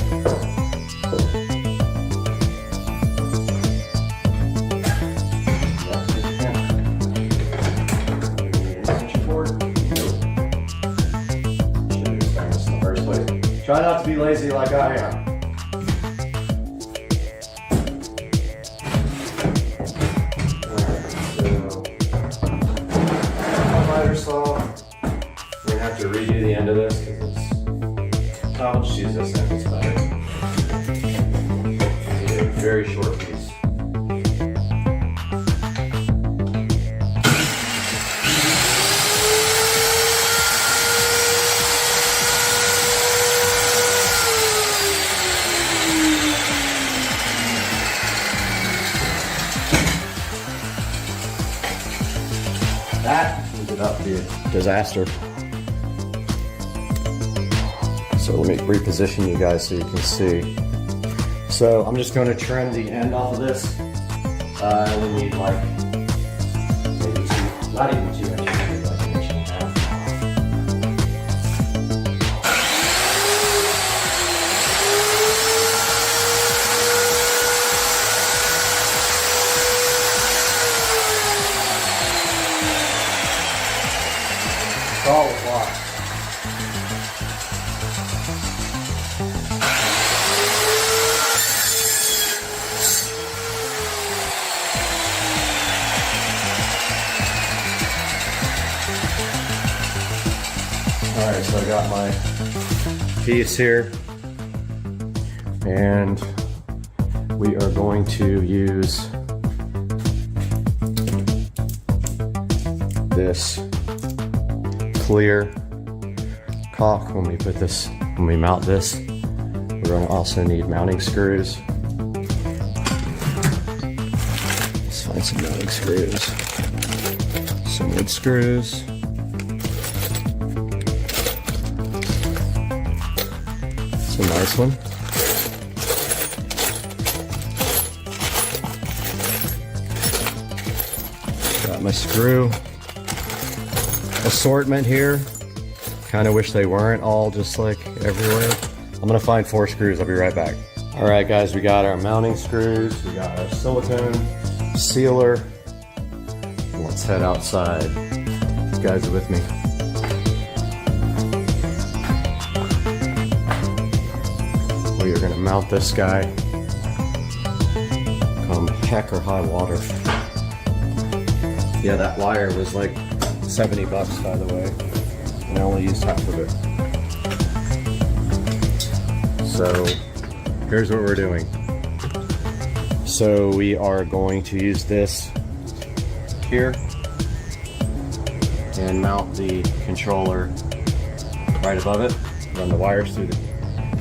Try not to be lazy like I am. Miter saw. We're gonna have to redo the end of this because it's. I'll just use this end. It's better. It's a very short piece. That ended up to be a disaster. So let me reposition you guys so you can see. So I'm just going to trim the end off of this. I only need like maybe 2, not even 2 inches, maybe like 1.5 inches. All the block. Alright, so I got my piece here, and we are going to use this clear caulk when we mount this. We're going to also need mounting screws. Let's find some mounting screws. Some wood screws. It's a nice one. Got my screw assortment here. Kind of wish they weren't all just like everywhere. I'm gonna find 4 screws. I'll be right back. All right, guys, we got our mounting screws. We got our silicone sealer. Let's head outside. You guys are with me. We are gonna mount this guy come heck or high water. Yeah, that wire was like 70 bucks, by the way, and I only used half of it. So here's what we're doing. So we are going to use this here and mount the controller right above it, run the wires through the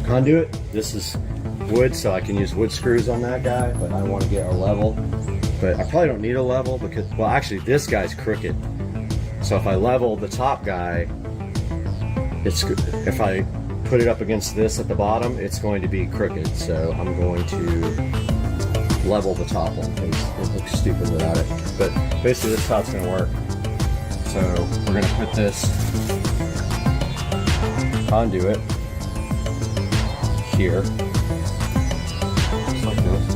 conduit. This is wood, so I can use wood screws on that guy, but I want to get a level. But I probably don't need a level because, well, actually this guy's crooked. So if I level the top guy, if I put it up against this at the bottom, it's going to be crooked. So I'm going to level the top one because it looks stupid without it. But basically this is how it's going to work. So we're going to put this conduit here, just like this.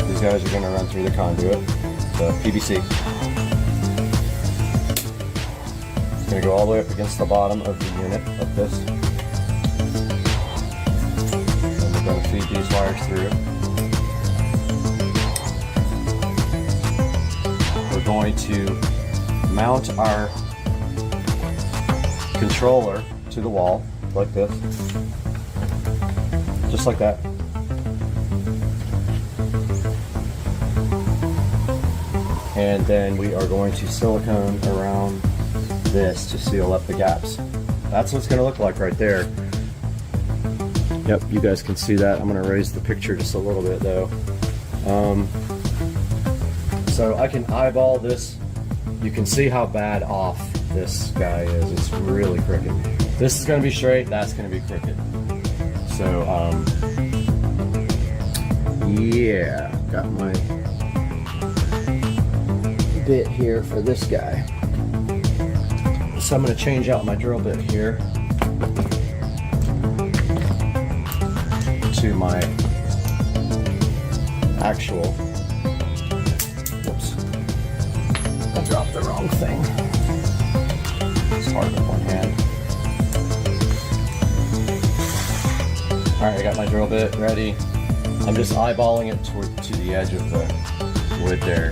These guys are going to run through the conduit, the PVC. It's going to go all the way up against the bottom of the unit, like this. And we're going to feed these wires through. We're going to mount our controller to the wall, like this. Just like that. And then we are going to silicone around this to seal up the gaps. That's what it's going to look like right there. Yep, you guys can see that. I'm going to raise the picture just a little bit though. So I can eyeball this. You can see how bad off this guy is. It's really crooked. This is going to be straight, that's going to be crooked. So, yeah, got my bit here for this guy. So I'm going to change out my drill bit here to my actual, whoops, I dropped the wrong thing. It's hard with one hand. Alright, I got my drill bit ready. I'm just eyeballing it to the edge of the wood there.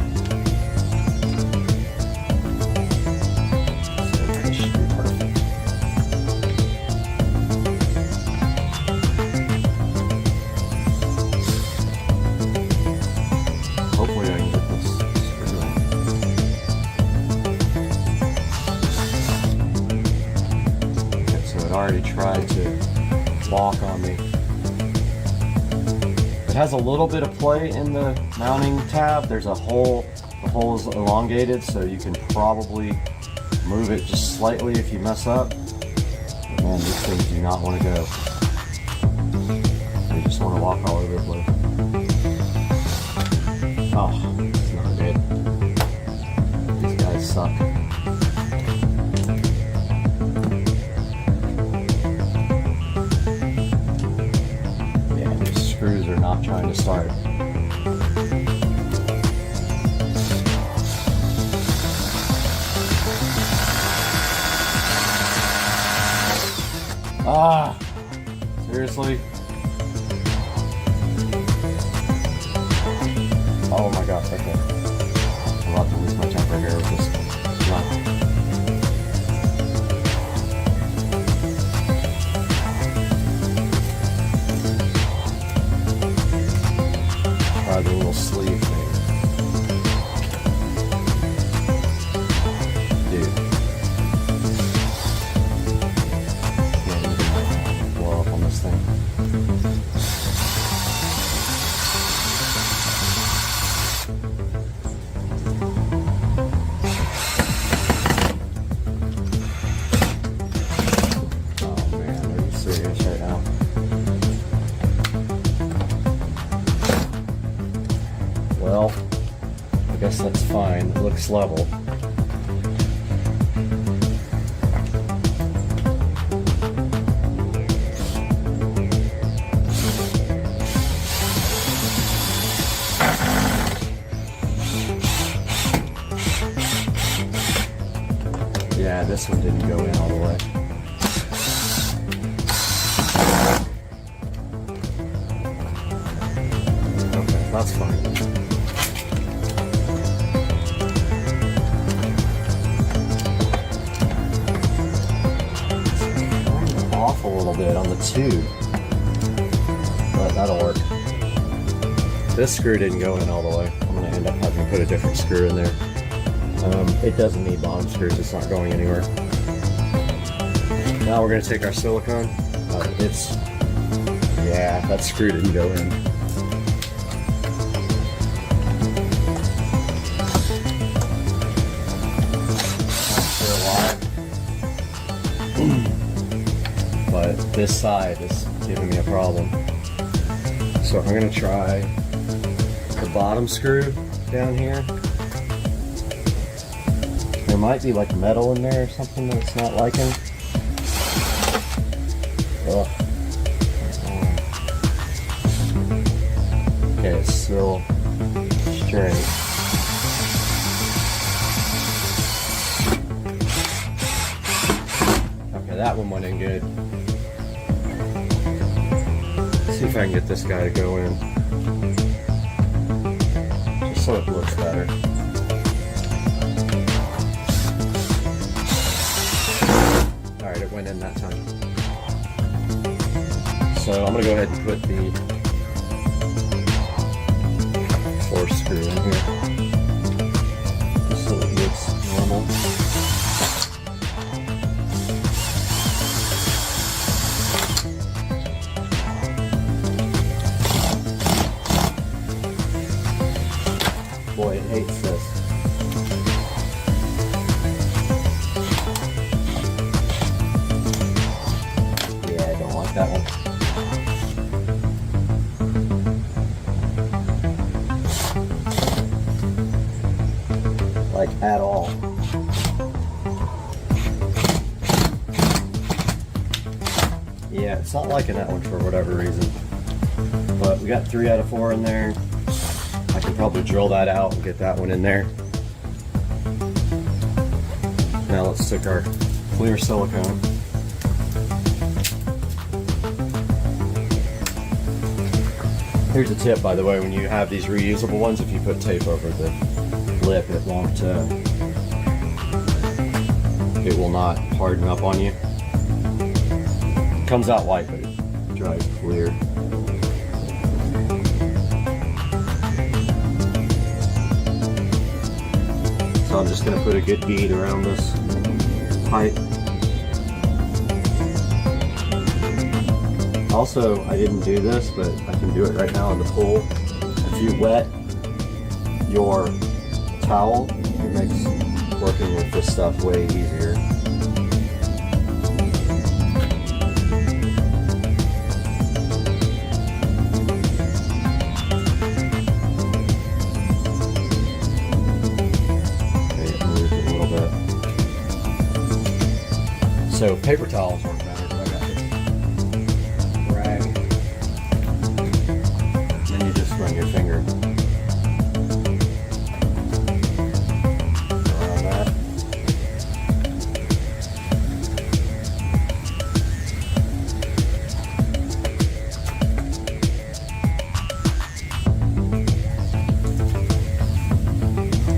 So it should be perfect. Hopefully I can get this screwed in. Okay, so it already tried to lock on me. It has a little bit of play in the mounting tab. There's a hole, the hole is elongated, so you can probably move it just slightly if you mess up. Man, these things do not want to go. They just want to walk all over the place. Oh, it's not good. These guys suck. Screws are not trying to start. Ah, seriously? Oh my gosh, okay. I'm about to lose my temper here with this junk. The little sleeve thing. Dude. Yeah, you can blow up on this thing. Oh man, are you serious right now? Well, I guess that's fine. It looks level. Yeah, this one didn't go in all the way. Okay, that's fine. little bit on the tube, but that'll work. This screw didn't go in all the way. I'm going to end up having to put a different screw in there. It doesn't need bottom screws, it's not going anywhere. Now we're going to take our silicone. Yeah, that screw didn't go in. But this side is giving me a problem. So I'm going to try the bottom screw down here. There might be like metal in there or something that it's not liking. Ugh. Okay, it's still straight. Okay, that one went in good. Let's see if I can get this guy to go in. Just so it looks better. Alright, it went in that time. So I'm going to go ahead and put the fourth screw in here. Just so it looks normal. Boy, it hates this. Yeah, I don't like that one. Like, at all. Yeah, it's not liking that one for whatever reason. But we got 3 out of 4 in there. I can probably drill that out and get that one in there. Now let's take our clear silicone. Here's a tip, by the way, when you have these reusable ones, if you put tape over the lip, it will not harden up on you. It comes out white, but it dries clear. So I'm just going to put a good bead around this pipe. Also, I didn't do this, but I can do it right now in the pool. If you wet your towel, it makes working with this stuff way easier. So paper towels work better, but I got this rag. Then you just run your finger around that.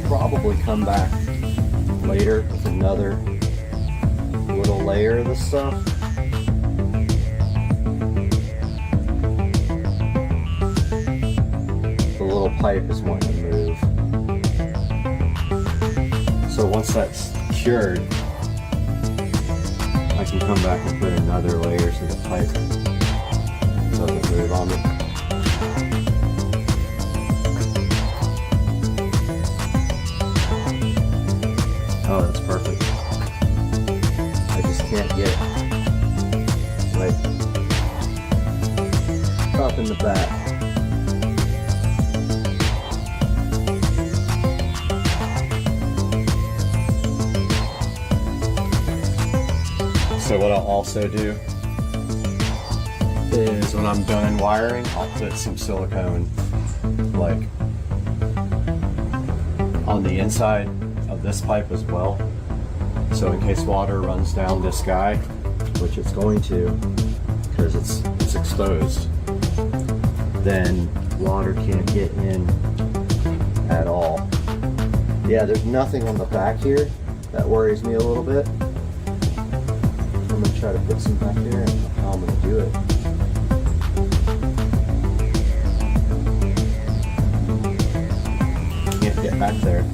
Probably come back later with another little layer of this stuff. The little pipe is wanting to move. So once that's cured, I can come back and put another layer so the pipe doesn't move on me. Oh, that's perfect. Can't get it like up in the back. So what I'll also do is when I'm done wiring, I'll put some silicone like on the inside of this pipe as well. So in case water runs down this guy, which it's going to, because it's exposed, then water can't get in at all. Yeah, there's nothing on the back here that worries me a little bit. I'm gonna try to put some back there and how I'm gonna do it. Can't get back there.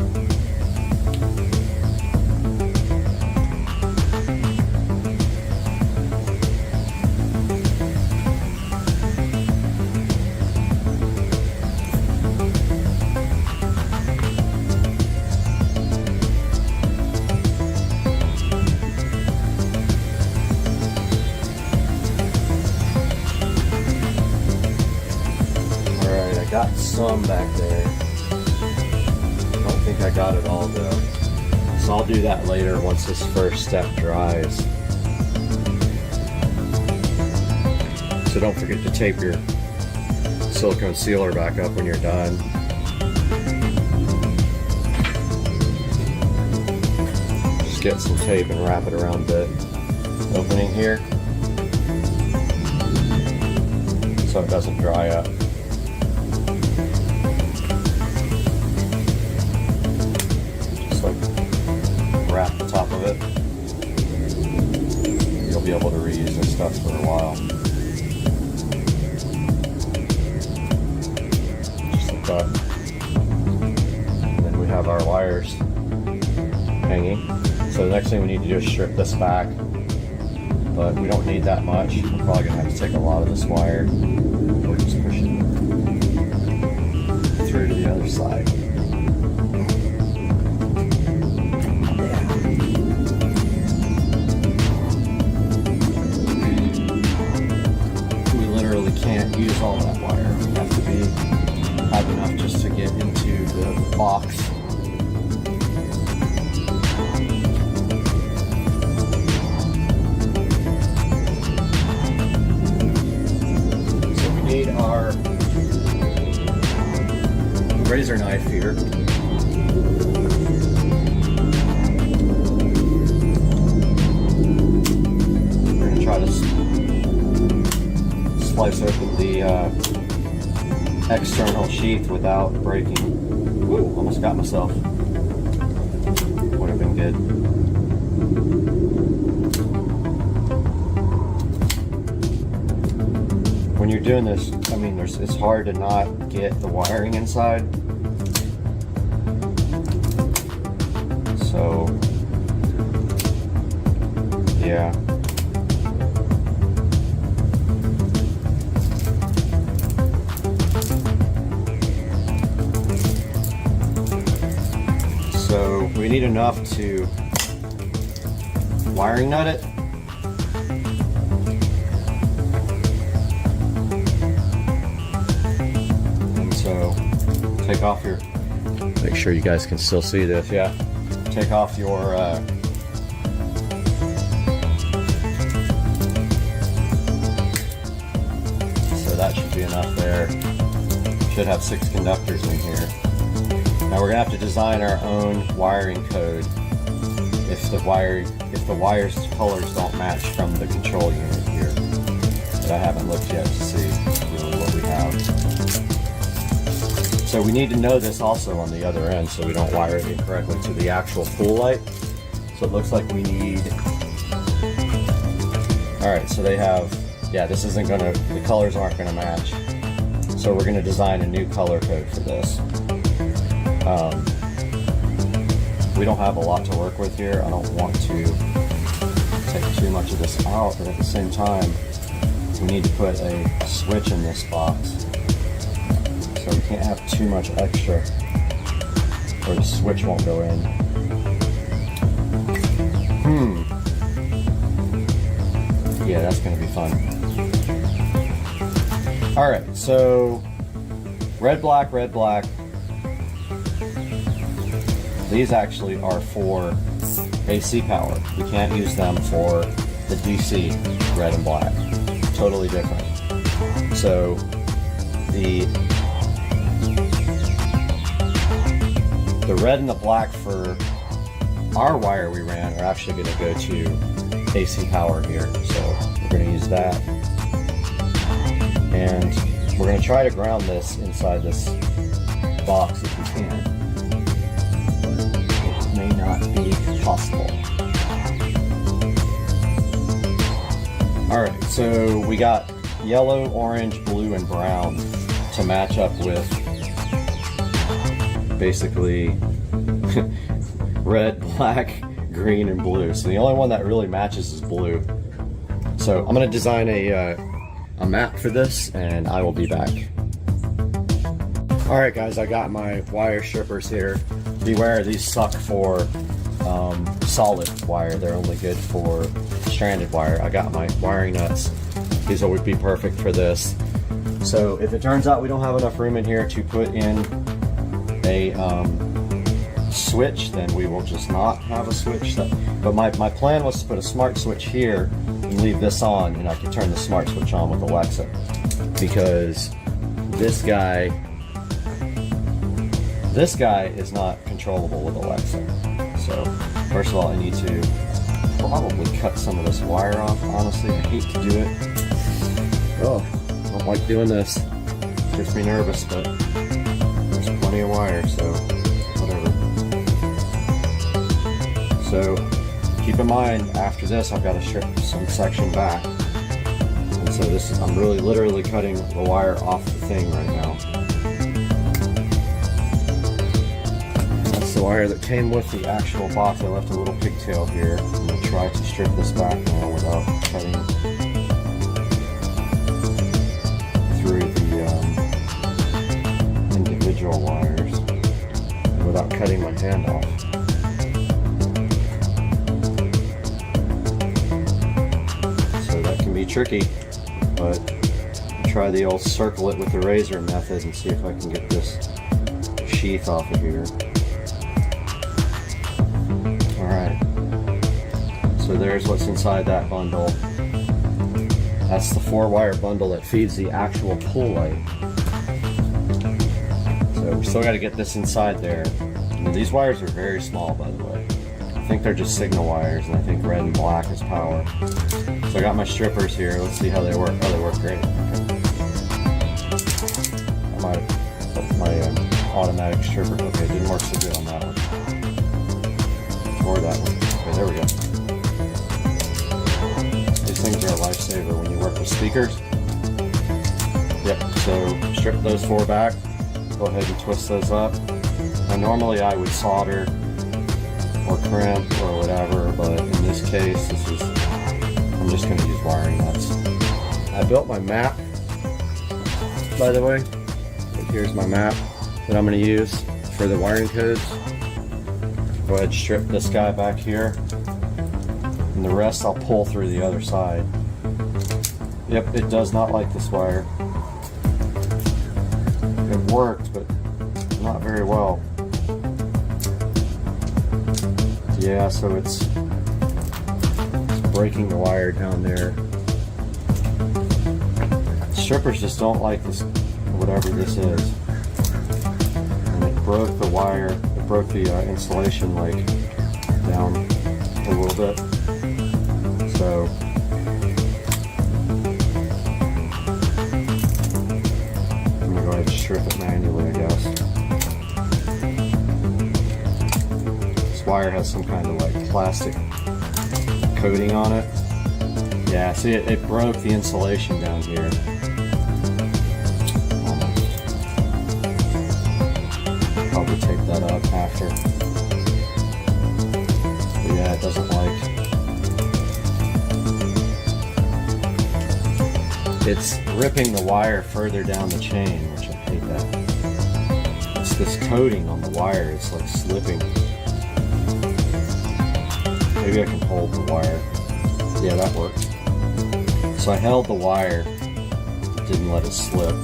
Got some back there. I don't think I got it all though. So I'll do that later once this first step dries. So don't forget to tape your silicone sealer back up when you're done. Just get some tape and wrap it around the opening here so it doesn't dry up. Wrap the top of it. You'll be able to reuse this stuff for a while. Just like that. And then we have our wires hanging. So the next thing we need to do is strip this back. But we don't need that much. We're probably going to have to take a lot of this wire. We'll just push it through to the other side. Can't use all that wire. We have to have enough just to get into the box. So we need our razor knife here. We're going to try to slice open the external sheath without breaking. Woo, almost got myself. Would have been good. When you're doing this, I mean, it's hard to not get the wiring inside. So, yeah. So we need enough to wiring nut it. And so take off your, make sure you guys can still see this, yeah. Take off your so that should be enough there. Should have 6 conductors in here. Now we're gonna have to design our own wiring code if the wires colors don't match from the control unit here. But I haven't looked yet to see really what we have. So we need to know this also on the other end so we don't wire it incorrectly to the actual pool light. So it looks like we need, alright, so they have, yeah, this isn't gonna, the colors aren't gonna match. So we're gonna design a new color code for this. We don't have a lot to work with here. I don't want to take too much of this out, but at the same time, we need to put a switch in this box. So we can't have too much extra or the switch won't go in. Yeah, that's gonna be fun. All right, so red, black, red, black. These actually are for AC power. We can't use them for the DC red and black. Totally different. So the red and the black for our wire we ran are actually going to go to AC power here. So we're going to use that. And we're going to try to ground this inside this box if we can. May not be possible. Alright, so we got yellow, orange, blue, and brown to match up with basically red, black, green, and blue. So the only one that really matches is blue. So I'm going to design a map for this, and I will be back. Alright guys, I got my wire strippers here. Beware, these suck for solid wire. They're only good for stranded wire. I got my wiring nuts. These would be perfect for this. So if it turns out we don't have enough room in here to put in a switch, then we will just not have a switch. But my plan was to put a smart switch here and leave this on, and I could turn the smart switch on with Alexa, because this guy is not controllable with Alexa. So first of all, I need to probably cut some of this wire off. Honestly, I hate to do it. Oh, I don't like doing this. It gets me nervous, but there's plenty of wire, so whatever. So keep in mind, after this, I've got to strip some section back. And so this is, I'm really literally cutting the wire off the thing right now. That's the wire that came with the actual box. I left a little pigtail here. I'm going to try to strip this back now without cutting through the individual wires and without cutting my hand off. So that can be tricky, but I'll try the old circle it with the razor method and see if I can get this sheath off of here. Alright, so there's what's inside that bundle. That's the 4-wire bundle that feeds the actual pull light. So we still got to get this inside there. And these wires are very small, by the way. I think they're just signal wires, and I think red and black is power. So I got my strippers here. Let's see how they work. Oh, they work great. Okay. My automatic stripper. Okay, didn't work so good on that one. Or that one. Okay, there we go. These things are a lifesaver when you work with speakers. Yep, so strip those 4 back. Go ahead and twist those up. Now normally I would solder or crimp or whatever, but in this case, I'm just going to use wiring nuts. I built my map, by the way. Here's my map that I'm going to use for the wiring codes. Go ahead and strip this guy back here, and the rest I'll pull through the other side. Yep, it does not like this wire. It worked, but not very well. Yeah, so it's breaking the wire down there. Strippers just don't like this, whatever this is. And it broke the wire, it broke the insulation like down a little bit. So I'm gonna go ahead and strip it manually, I guess. This wire has some kind of like plastic coating on it. Yeah, see, it broke the insulation down here. Probably take that up after. But yeah, it doesn't like. It's ripping the wire further down the chain, which I hate that. It's this coating on the wire, it's like slipping. Maybe I can hold the wire. Yeah, that worked. So I held the wire, didn't let it slip.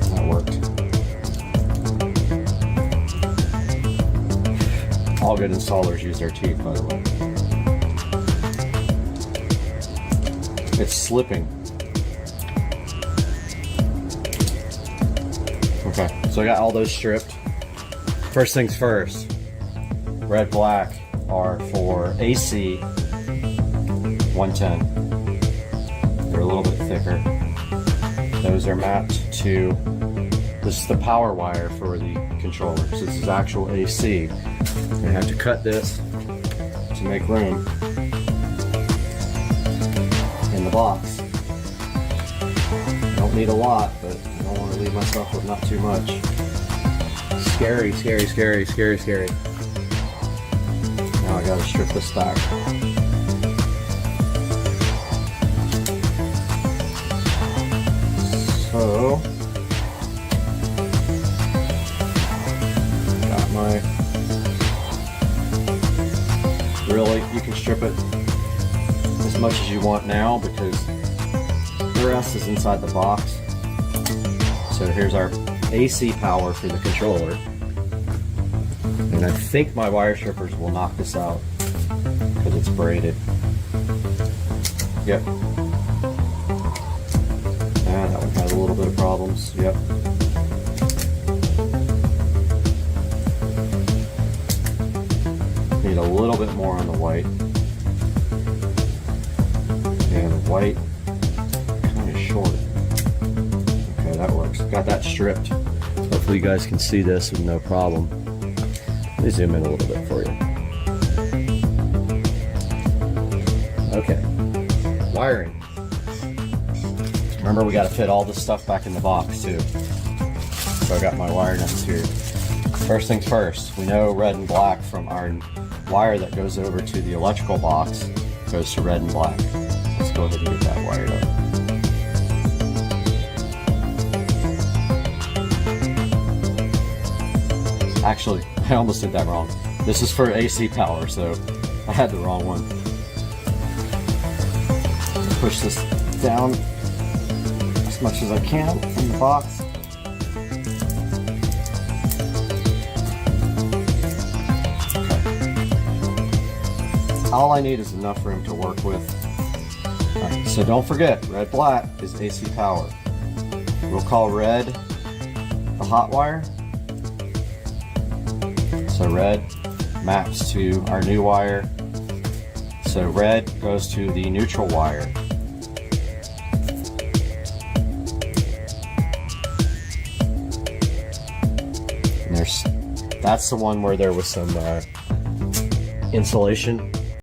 That worked. All good installers use their teeth, by the way. It's slipping. Okay, so I got all those stripped. First things first, red, black are for AC 110. They're a little bit thicker. Those are mapped to, this is the power wire for the controller. So this is actual AC. I have to cut this to make room in the box. Don't need a lot, but I don't want to leave myself with not too much. Scary, scary, scary, scary, scary. Now I gotta strip this back. So, got my, really, you can strip it as much as you want now because the rest is inside the box. So here's our AC power for the controller. And I think my wire strippers will knock this out because it's braided. Yep. Ah, that one has a little bit of problems. Yep. Need a little bit more on the white. And the white kind of short. Okay, that works. Got that stripped. Hopefully you guys can see this with no problem. Let me zoom in a little bit for you. Okay. Wiring. Remember, we got to fit all this stuff back in the box too. So I got my wire nuts here. First things first, we know red and black from our wire that goes over to the electrical box goes to red and black. Let's go ahead and get that wired up. Actually, I almost did that wrong. This is for AC power, so I had the wrong one. Push this down as much as I can in the box. Okay. All I need is enough room to work with. Right, so don't forget, red black is AC power. We'll call red the hot wire. So red maps to our new wire. So red goes to the neutral wire. And that's the one where there was some insulation